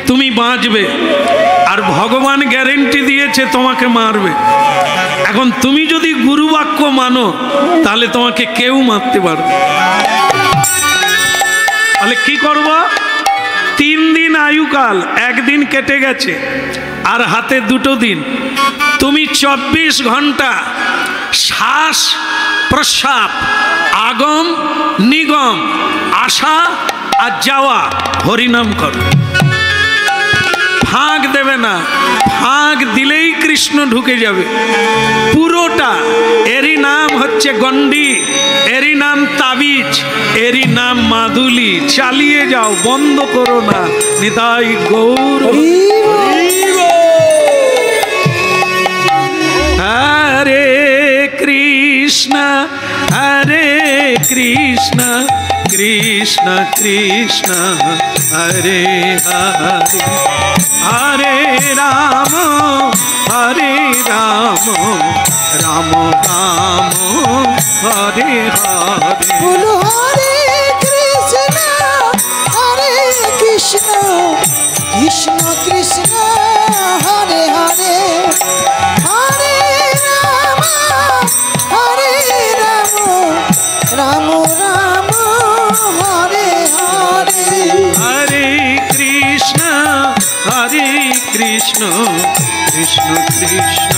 তুমি বাঁচবে, আর ভগবান গ্যারেন্টি দিয়েছে তোমাকে মারবে। এখন তুমি যদি গুরু বাক্য মানো তাহলে তোমাকে কেউ মারতে পারবে। তাহলে কি করব? 3 দিন আয়ুকাল, 1 দিন কেটে গেছে, আর হাতে 2 দিন। তুমি 24 ঘন্টা শ্বাস প্রশ্বাস, আগম নিগম, আসা আর যাওয়া হরিনাম করো। ফাঁক দেবে না। ফাঁক দিলেই কৃষ্ণ ঢুকে যাবে পুরোটা। এরই নাম হচ্ছে গন্ডি, এরই নাম তাবিজ, এরই নাম মাদুলি। চালিয়ে যাও, বন্ধ করো না। নিতাই গৌর। হরে কৃষ্ণ হরে কৃষ্ণ কৃষ্ণ কৃষ্ণ হরে হরে, হরে রাম হরে রাম, রাম রাম হরে হরে। বলো হরে কৃষ্ণ হরে কৃষ্ণ কৃষ্ণ কৃষ্ণ হরে হরে, হরে রাম হরে রাম, রাম রাম হরে হরে। হরে কৃষ্ণ হরে কৃষ্ণ কৃষ্ণ কৃষ্ণ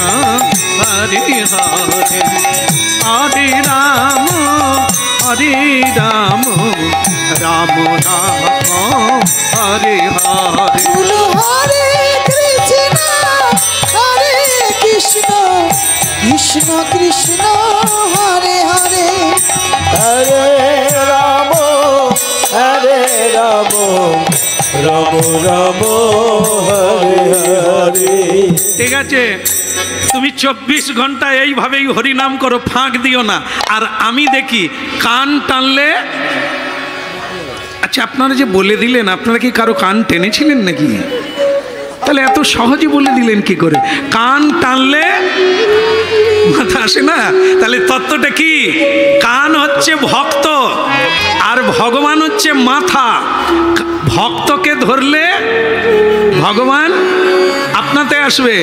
হরে হরে, হরে রাম রাম রাম হরে হরে। বলো হরে কৃষ্ণ হরে কৃষ্ণ কৃষ্ণ কৃষ্ণ হরে হরে, হরে রাম রাম রাম হরে হরে। ঠিক আছে, তুমি 24 ঘন্টা এইভাবেই হরিনাম করো, ফাঁক দিও না। আর আমি দেখি কান টানলে। আচ্ছা, আপনারা যে বলে দিলেন, আপনারা কি কারো কান টেনেছিলেন নাকি? তাহলে এত সহজে বলে দিলেন কি করে? কান টানলে মাথা আসে না। তাহলে তত্ত্বটা কি? কান হচ্ছে ভক্ত আর ভগবান হচ্ছে মাথা। ভক্তকে ধরলে ভগবান আপনাতে আসবে।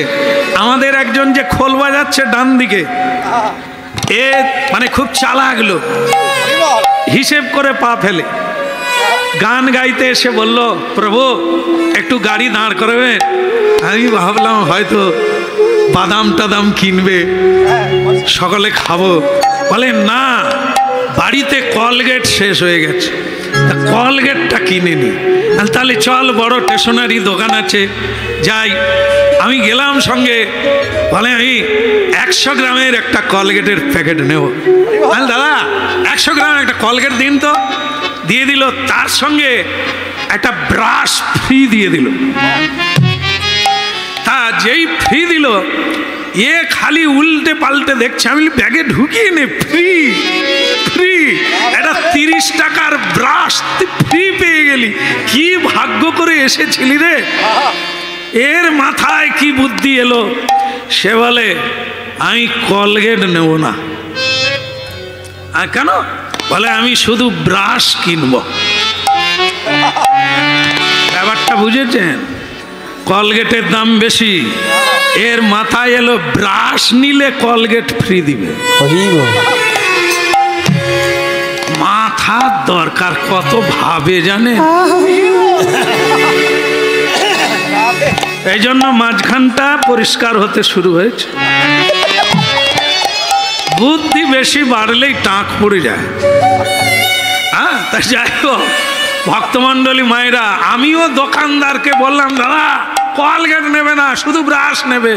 আমাদের একজন যে খোল বাজাচ্ছে ডান দিকে, এ মানে খুব চালাক লোক, হিসেব করে পা ফেলে। গান গাইতে এসে বলল, প্রভু একটু গাড়ি দাঁড় করাবেন। আমি ভাবলাম হয়তো বাদাম টাদাম কিনবে, সকালে খাবো। বলে না, বাড়িতে কলগেট শেষ হয়ে গেছে, কলগেটটা কিনে নি। তাহলে চল, বড় স্টেশনারি দোকান আছে, যাই। আমি গেলাম সঙ্গে। বলে আমি 100 গ্রামের একটা কলগেটের প্যাকেট নেব। দাদা 100 গ্রামের একটা কলগেট দিন তো। দিয়ে দিল, তার সঙ্গে একটা ব্রাশ ফ্রি দিয়ে দিল। তা যেই ফ্রি দিল, এ খালি উল্টে পাল্টে দেখছে। আমি ব্যাগে ঢুকিয়ে নে, ফ্রি ফ্রি, এটা 30 টাকার ব্রাশ ফ্রি পেয়ে গেলি। কি ভাগ্য করে এসেছিলি রে। এর মাথায় কি বুদ্ধি এলো, সে বলে আমি কলগেট নেব না। আর কেন? বলে আমি শুধু ব্রাশ কিনব। ব্যাপারটা বুঝেছেন? কলগেটের দাম বেশি, এর মাথায় এলো ব্রাশ নিলে কলগেট ফ্রি দিবে। মাথা হাত দরকার, কত ভাবে জানে। এই জন্য মাঝখানটা পরিষ্কার হতে শুরু হয়েছে। বুদ্ধি বেশি বাড়লেই টাক পড়ে যায়। হ্যাঁ, তা যাই হোক ভক্তমণ্ডলী মায়েরা, আমিও দোকানদারকে বললাম দাদা কলগেট নেবে না, শুধু ব্রাশ নেবে।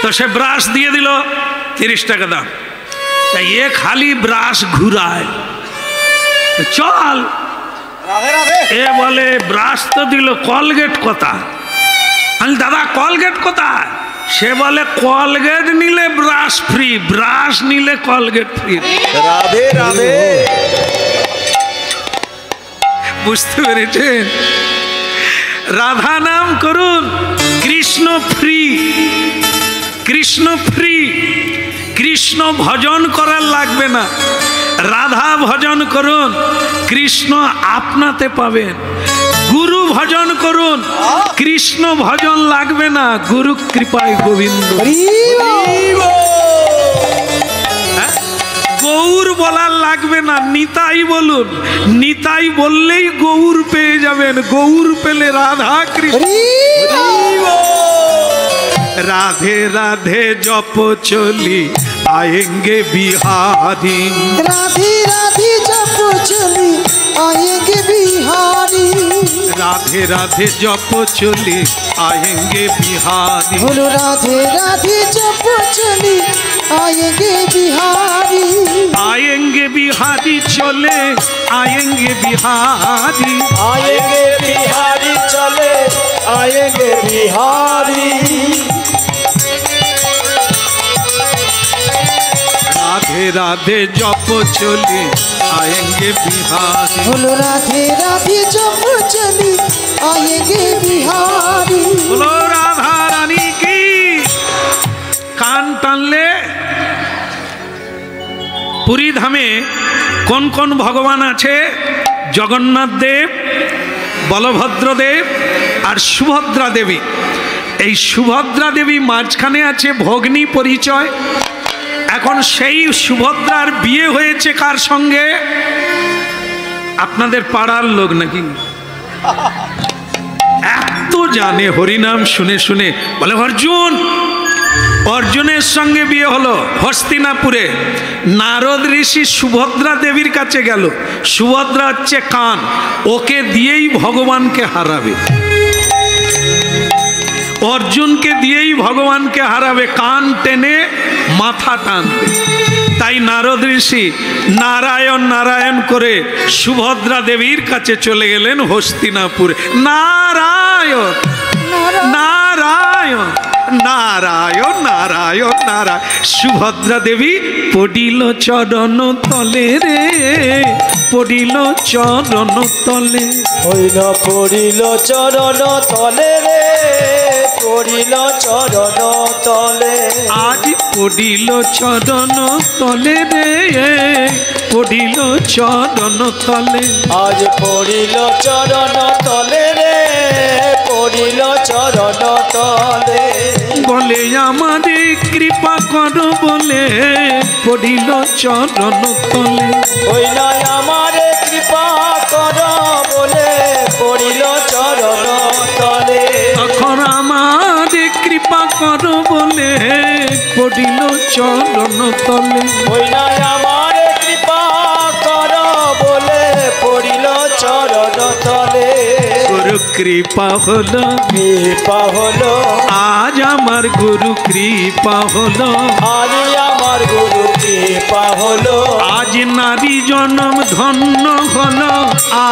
তো সে ব্রাশ দিয়ে দিল 30 টাকা দাম। তা এ খালি ব্রাশ ঘুরায়, চল। এ বলে ব্রাশ তো দিল, কলগেট কোথায়? আমি দাদা কলগেট কোথায়? সে বলে কলগেট নিলে ব্রাশ ফ্রি, ব্রাশ নিলে কলগেট ফ্রি। রাধে রাধে। বুঝতে পেরেছেন? রাধা নাম করুন, কৃষ্ণ ফ্রি, কৃষ্ণ ফ্রি। কৃষ্ণ ভজন করার লাগবে না, রাধা ভজন করুন, কৃষ্ণ আপনাতে পাবেন। গুরু ভজন করুন, কৃষ্ণ ভজন লাগবে না, গুরু কৃপায় গোবিন্দ। গৌর বলার লাগবে না, নিতাই বলুন, নিতাই বললেই গৌর পেয়ে যাবেন। গৌর পেলে রাধা কৃষ্ণ। রাধে রাধে জপ চলি आएंगे बिहारी, राधे राधे जप चली आएंगे बिहारी। राधे राधे जप चली आएंगे बिहारी। बोलो राधे राधे जप चली आएंगे बिहारी। आएंगे बिहारी चले आएंगे बिहारी। आएंगे बिहारी चले आएंगे बिहारी। राधे राधे जप चली आएंगे बिहारी। बोलो राधे राधे जप चली आएंगे बिहारी। बोलो राधा रानी की। कान टानले पुरी धामे কোন কোন ভগবান আছে? জগন্নাথ দেব, বলভদ্র দেব আর সুভদ্রা দেবী। এই সুভদ্রা দেবী মাঝখানে আছে ভগ্নী পরিচয়। এখন সেই সুভদ্রার বিয়ে হয়েছে কার সঙ্গে? আপনাদের পাড়ার লোক নাকি? এত জানে হরিনাম শুনে শুনে, বলে অর্জুন, অর্জুনের সঙ্গে বিয়ে হলো হস্তিনাপুরে। নারদ ঋষি সুভদ্রা দেবীর কাছে গেল। সুভদ্রা হচ্ছে কান, ওকে দিয়েই ভগবানকে হারাবে, অর্জুনকে দিয়েই ভগবানকে হারাবে, কান টেনে মাথা টানবে। তাই নারদ ঋষি নারায়ণ নারায়ণ করে সুভদ্রা দেবীর কাছে চলে গেলেন হস্তিনাপুরে। নারায়ণ নারায়ণ নারায়ণ নারায়ণ নারায়ণ। সুভদ্রা দেবী পড়িল চরণ তলে রে, পড়িল চরণ তলে। হইল পড়িল চরণ তলে রে, পড়িল চরণ তলে। আজ পড়িল চরণ তলে রে, পড়িল চরণ তলে। আজ পড়িল চরণ তলে রে, পড়িল চরণ তলে। বলে আমারে কৃপা কর বলে পড়িল চরণ তলে। হইল আমারে কৃপা কর বলে পড়িল চরণ তলে। তখন আমারে কৃপা কর বলে পড়িল চরণ তলে। হইল আমারে কৃপা কর বলে পড়িল চরণ তলে। গুরু কৃপা হলো, কৃপা হলো আজ আমার গুরু কৃপা হলো। আজ আমার গুরু কৃপা হলো। আজ নারী জনম ধন্য হলো,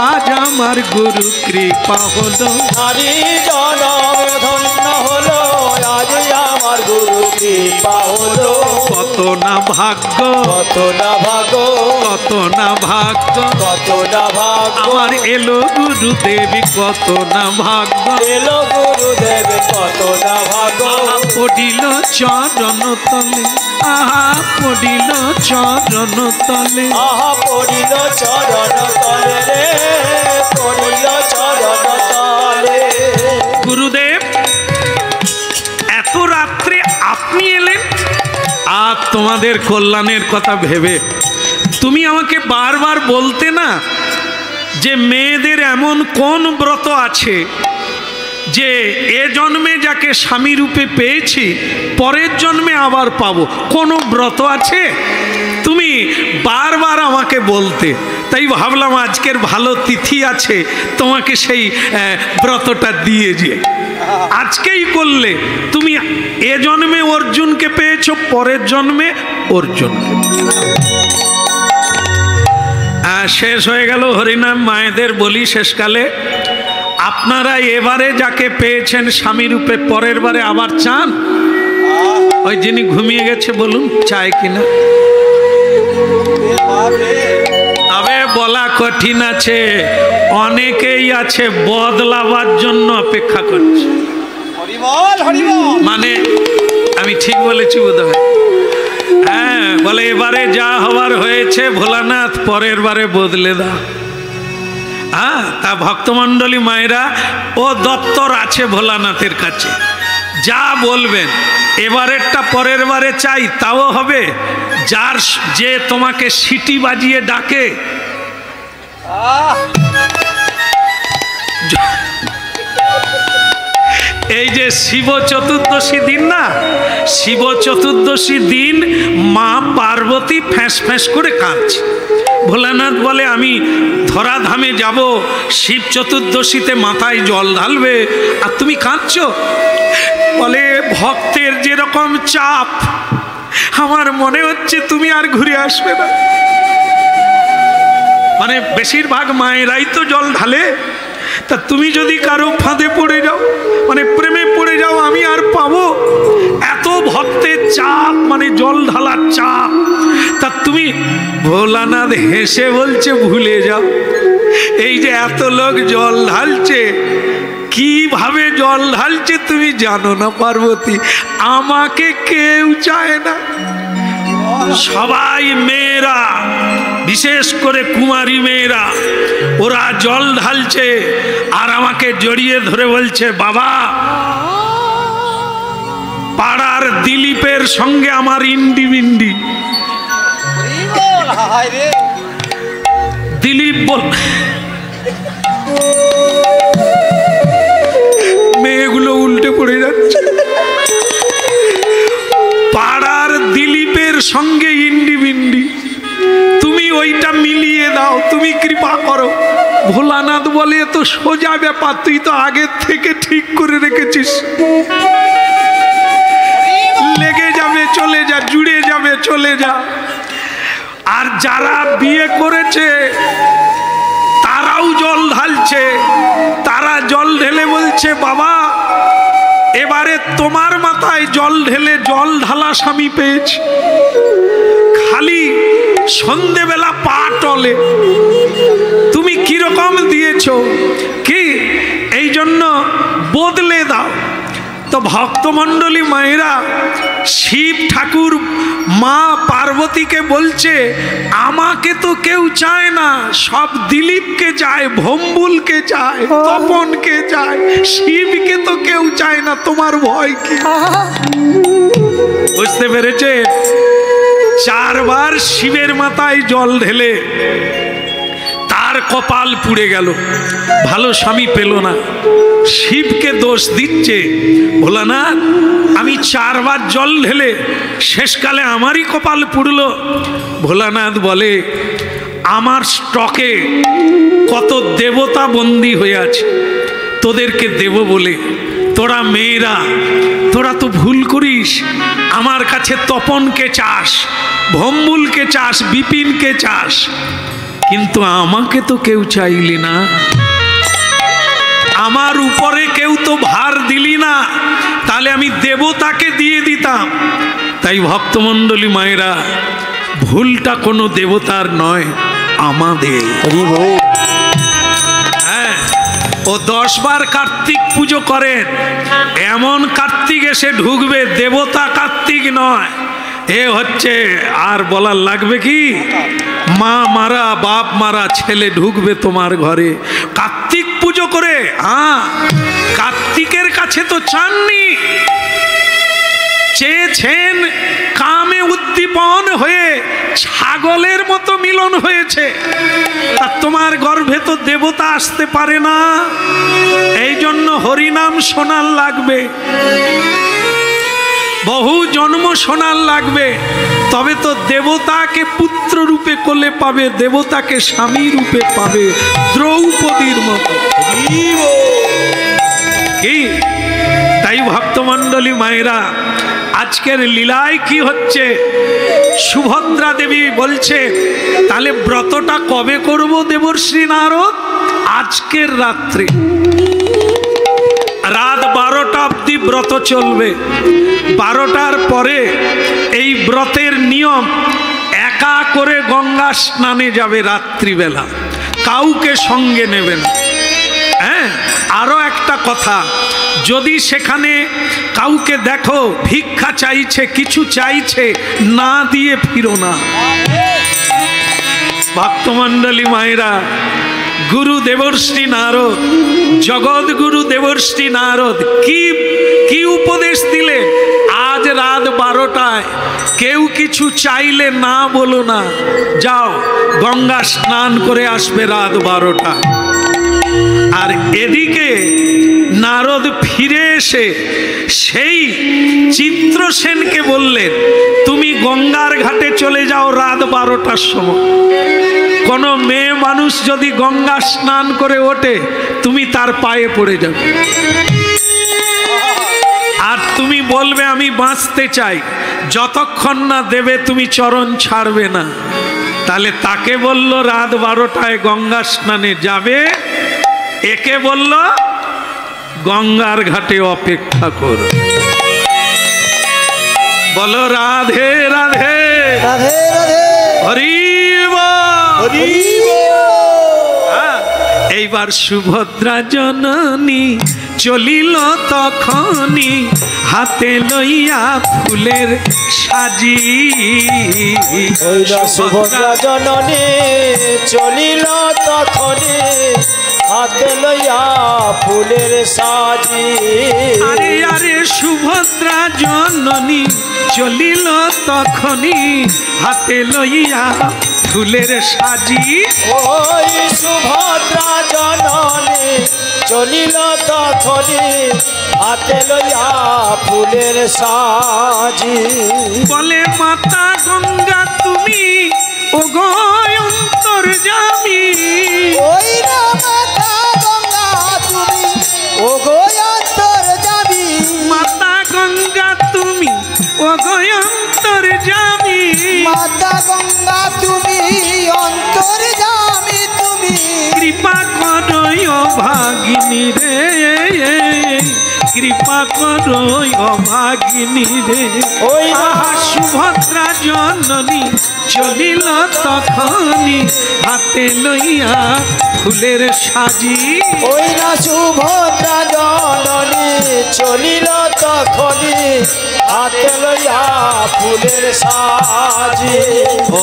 আজ আমার গুরু কৃপা হলো। নারী জনম ধন্য হলো, আজ আমার গুরু কৃপা হলো। কত না ভাগ্য, কত না ভাগ্য, কত না ভাগ্য, কত না ভাগ্য। আমার এলো গুরু দেবী, কত না ভাগ্য। এলো গুরুদেব, কত না ভাগ্য। পড়িল চরণ তলে, আহা পড়িল চরণ তলে। আহা পড়িল চরণ তলে রে, পড়িল চরণ তলে। গুরুদেব এত রাত্রে আপনি এলেন আর তোমাদের কল্যাণের কথা ভেবে তুমি আমাকে বারবার বলতে না যে মেয়েদের এমন কোন ব্রত আছে যে এ জন্মে যাকে স্বামী রূপে পেয়েছি পরের জন্মে আবার পাবো, কোনো ব্রত আছে? তুমি বারবার আমাকে বলতে, তাই ভাবলাম আজকের ভালো তিথি আছে, তোমাকে সেই ব্রতটা দিয়ে যে আজকেই করলে তুমি এ জন্মে অর্জুনকে পেয়েছো, পরের জন্মে অর্জুনকে। শেষ হয়ে গেল হরিনাম। মায়েদের বলি শেষকালে, আপনারা এবারে যাকে পেয়েছেন স্বামী রূপে পরের বারে আবার চান? ওই যিনি ঘুমিয়ে গেছে বলুন চায় কিনা? তবে বলা কঠিন আছে, অনেকেই আছে বদলাবার জন্য অপেক্ষা করছে। মানে আমি ঠিক বলেছি বোধহয়? হ্যাঁ, বলে এবারে যা হবার হয়েছে ভোলানাথ পরের বারে বদলে দাও। হ্যাঁ, তা ভক্তমণ্ডলী মায়েরা ও দপ্তর আছে ভোলানাথের কাছে, যা বলবেন এবারেরটা পরের বারে চাই তাও হবে। যার যে তোমাকে সিটি বাজিয়ে ডাকে, এই যে শিব চতুর্দশী দিন না, শিব চতুর্দশী দিন মা পার্বতী ফ্যাঁস ফ্যাঁস করে কাঁদছে। ভোলানাথ বলে আমি ধরাধামে যাব, শিব চতুর্দশীতে মাথায় জল ঢালবে আর তুমি কাঁদছো? বলে ভক্তের যেরকম চাপ, আমার মনে হচ্ছে তুমি আর ঘুরে আসবে না। মানে বেশিরভাগ মায়েরাই তো জল ঢালে, তা তুমি যদি কারো ফাঁদে পড়ে যাও, মানে প্রেমে পড়ে যাও, আমি আর পাবো? এত ভক্তের চাপ, মানে জল ঢালার চাপ। তা তুমি, ভোলানাথ হেসে বলছে ভুলে যাও, এই যে এত লোক জল ঢালছে, কিভাবে জল ঢালছে তুমি জানো না পার্বতী? আমাকে কেউ চায় না, সবাই মেয়েরা, বিশেষ করে কুমারী মেয়েরা, ওরা জল ঢালছে আর আমাকে জড়িয়ে ধরে বলছে বাবা, পাড়ার দিলীপের সঙ্গে আমার ইন্ডি বিন্ডি। দিলীপ বল, মেয়েগুলো উল্টে পড়ে যাচ্ছে। পাড়ার দিলীপের সঙ্গে ইন্ডি বিন্ডি, তুমি ওইটা মিলিয়ে দাও, তুমি কৃপা করো। ভোলানাথ বলে তো সোজা ব্যাপার, তুই তো আগের থেকে ঠিক করে রেখেছিস, লেগে যাবে চলে যা, জুড়ে যাবে চলে যা। আর যারা বিয়ে করেছে তারাও জল ঢালছে, তারা জল ঢেলে বলছে বাবা, এবারে তোমার মাথায় জল ঢেলে জল ঢালা স্বামী পেয়েছি, খালি সন্ধেবেলা পা টলে, তুমি কিরকম দিয়েছ কি, এই জন্য বদলে দাও। তো ভক্তমণ্ডলী মায়েরা, শিব ঠাকুর মা পার্বতীকে বলছে আমাকে তো কেউ চায় না, সব দিলীপকে চায়, ভম্বুলকে চায়, তপনকে চায়, শিবকে তো কেউ চায় না, তোমার ভয় কি? বুঝতে পেরেছে? চারবার শিবের মাথায় জল ঢেলে তার কপাল পুড়ে গেল, ভালো স্বামী পেল না, শিবকে দোষ দিচ্ছে। ভোলানাথ, আমি চারবার জল ঢেলে শেষকালে আমারই কপাল পুড়ল। ভোলানাথ বলে আমার স্টকে কত দেবতা বন্দী হয়ে আছে, তোদেরকে দেব বলে, তোরা মেয়েরা তোরা তো ভুল করিস, আমার কাছে তপনকে চাস, ভম্বুলকে চাস, বিপিনকে চাস, কিন্তু আমাকে তো কেউ চাইলি না, আমার উপরে কেউ তো ভার দিলি না, তাহলে আমি দেবতাকে দিয়ে দিতাম। তাই ভক্তমণ্ডলী মায়েরা, ভুলটা কোনো দেবতার নয়, আমাদের। হ্যাঁ, ও 10 বার কার্তিক পুজো করেন, এমন কার্তিক এসে ঢুকবে, দেবতা কার্তিক নয়, এ হচ্ছে, আর বলার লাগবে কি, মা মারা বাপ মারা ছেলে ঢুকবে তোমার ঘরে কার্তিক পুজো করে। হ্যাঁ, কার্তিকের কাছে তো চাননি, চেয়েছেন কামে উদ্দীপন হয়ে ছাগলের মতো মিলন হয়েছে, আর তোমার গর্ভে তো দেবতা আসতে পারে না, এই জন্য হরিনাম শোনার লাগবে, বহু জন্ম শোনার লাগবে, তবে তো দেবতাকে পুত্র রূপে কোলে পাবে, দেবতাকে স্বামী রূপে পাবে, দ্রৌপদীর মতো। কি তাই ভক্তমণ্ডলী মায়েরা, আজকের লীলায় কি হচ্ছে? সুভদ্রা দেবী বলছে, তাহলে ব্রতটা কবে করব দেবর্ষি নারদ? আজকের রাত্রে রাত 12টা অবধি ব্রত চলবে। 12টার পরে এই ব্রতের নিয়ম, একা করে গঙ্গা স্নানে যাবে রাত্রিবেলা, কাউকে সঙ্গে নেবে না। হ্যাঁ, আরো একটা কথা, যদি সেখানে কাউকে দেখো ভিক্ষা চাইছে, কিছু চাইছে, না দিয়ে ফিরো না। ভক্তমণ্ডলী মায়েরা, গুরু দেবর্ষি নারদ, জগৎ গুরু দেবর্ষি নারদ কি উপদেশ দিলে? আজ রাত 12টায় কেউ কিছু চাইলে না বলো না, যাও গঙ্গা স্নান করে আসবে রাত 12টায়। আর এদিকে নারদ ফিরে এসে সেই চিত্রসেনকে বললেন, তুমি গঙ্গার ঘাটে চলে যাও রাত 12টার সময়। কোনো মেয়ে মানুষ যদি গঙ্গা স্নান করে ওঠে, তুমি তার পায়ে পড়ে যাবে, আর তুমি বলবে আমি বাঁচতে চাই, যতক্ষণ না দেবে তুমি চরণ ছাড়বে না। তাহলে তাকে বলল রাত 12টায় গঙ্গা স্নানে যাবে, একে বলল গঙ্গার ঘাটে অপেক্ষা করো। বলো রাধে রাধে, রাধে রাধে, হরি হরি এইবার সুভদ্রা জননী চলিল তখনি, হাতে লইয়া ফুলের সাজি। সুভদ্রা জননী চলিল তখনি, হাতে লইয়া ফুলের সাজি। আরে আরে সুভদ্রা জননী চলিল তখনি, হাতে লইয়া ফুলের সাজি। ওই সুভদ্রা জননী চলিল তখনি, হাতে লইয়া ফুলের সাজি। বলে মাতা গঙ্গা তুমি ওগো অন্তর্যামী, ওই না মাতা গঙ্গা তুমি ওগো অন্তর্যামী, মাতা গঙ্গা তুমি ওগো অন্তর্যামী, মাতা গঙ্গা তুমি অন্তর্যামী, তুমি কৃপা করো অভাগিনী রে, কৃপা করো অভাগিনী রে। ওই আহা সুভদ্রা জননী চলিল তখনি, হাতে লইয়া ফুলের সাজি। ওই না সুভদ্রা জননী চলিল তখনি, হাতে লইয়া ফুলের সাজি।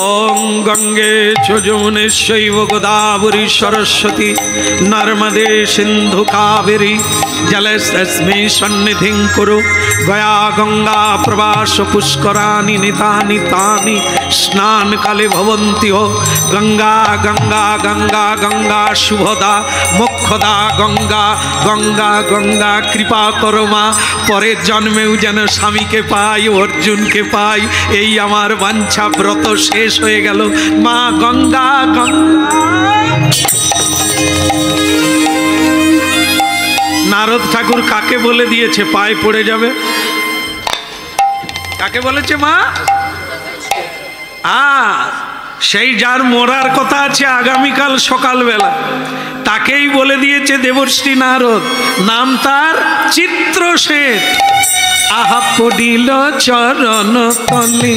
ওং গঙ্গে চ যমুনেশ্বৈব গোদাবরী সরস্বতী নর্মদে সিন্ধু কাবেরী জলস্মিন সন্নিধিং কুরু, গয়া গঙ্গা প্রবাস পুষ্করাণি নিতানি তানি, স্নান কালে ভবন্তি হো। গঙ্গা গঙ্গা গঙ্গা গঙ্গা শুভদা মোক্ষদা, গঙ্গা গঙ্গা গঙ্গা কৃপা করো মা, পরের জন্মেও যেন স্বামীকে পাই, অর্জুনকে পাই, এই আমার বাঞ্ছা, ব্রত শেষ হয়ে গেল মা গঙ্গা গঙ্গা। নারদ ঠাকুর কাকে বলে দিয়েছে পায়ে পড়ে যাবে? কাকে বলেছে মা? সেই যার মরার কথা আছে আগামীকাল সকালবেলা, তাকেই বলে দিয়েছে দেবর্ষি নারদ। নাম তার চিত্রসেন। আহা পড়িল চরণ তলে,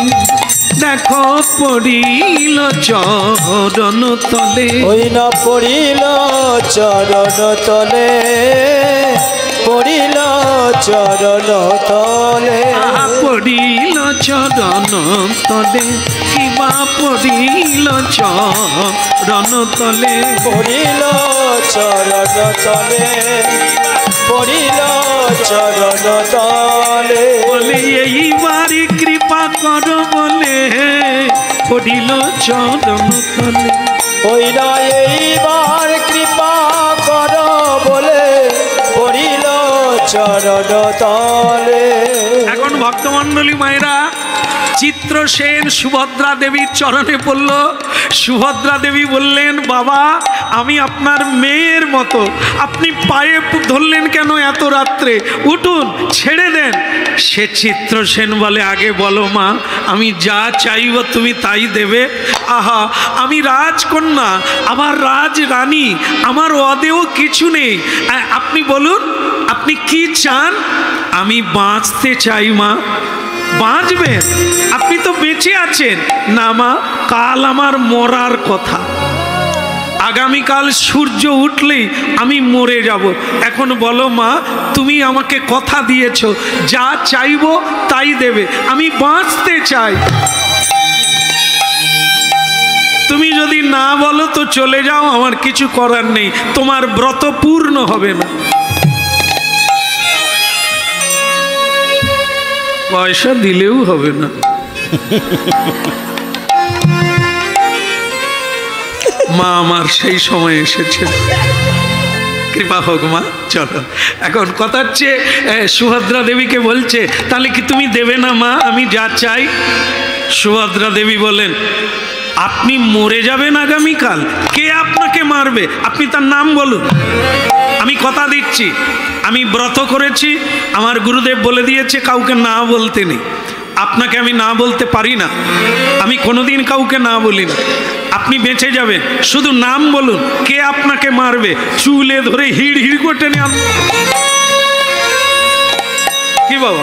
দেখো পড়িল চরণ তলে, ওই না পড়িল চরণ তলে, পড়িল চরণ তলে। আহা পড়িল চরণ তলে, কিবা পড়িল চরণ তলে, পড়িল চরণ তলে, পড়িল চরণ তলে। বলে এইবারে কৃপা কর বলে পড়িল চরণ তলে। ওই না এইবার কৃপা কর বলে পড়িল চরণ তলে। এখন ভক্তমণ্ডলী মায়েরা, চিত্রসেন সুভদ্রা দেবীর চরণে পড়ল। সুভদ্রা দেবী বললেন, বাবা আমি আপনার মেয়ের মতো, আপনি পায়ে ধরলেন কেন এত রাত্রে, উঠুন ছেড়ে দেন। সে চিত্রসেন বলে, আগে বলো মা, আমি যা চাইব তুমি তাই দেবে। আহা, আমি রাজকন্যা, আমার রাজ রানী, আমার অদেও কিছু নেই। আপনি বলুন আপনি কি চান? আমি বাঁচতে চাই মা। বাঁচবেন? আপনি তো বেঁচে আছেন। না মা, কাল আমার মরার কথা, আগামীকাল সূর্য উঠলেই আমি মরে যাব। এখন বলো মা, তুমি আমাকে কথা দিয়েছো, যা চাইবো তাই দেবে, আমি বাঁচতে চাই। তুমি যদি না বলো তো চলে যাও, আমার কিছু করার নেই, তোমার ব্রত পূর্ণ হবে না। পয়সা দিলেও হবে না। মা আমার সেই সময় এসেছে, কৃপা হোক মা, চলো। এখন কথা হচ্ছে সুভদ্রা দেবীকে বলছে, তাহলে কি তুমি দেবে না মা আমি যা চাই? সুভদ্রা দেবী বলেন, আপনি মরে যাবেন আগামীকাল, কে আপনাকে মারবে? আপনি তার নাম বলুন। আমি কথা দিচ্ছি, আমি ব্রত করেছি, আমার গুরুদেব বলে দিয়েছে কাউকে না বলতে নেই। আপনাকে আমি না বলতে পারি না, আমি কোনোদিন কাউকে না বলি না। আপনি বেঁচে যাবেন, শুধু নাম বলুন, কে আপনাকে মারবে? চুলে ধরে হিড় হিড় করে টেনে আন। কি বাবা?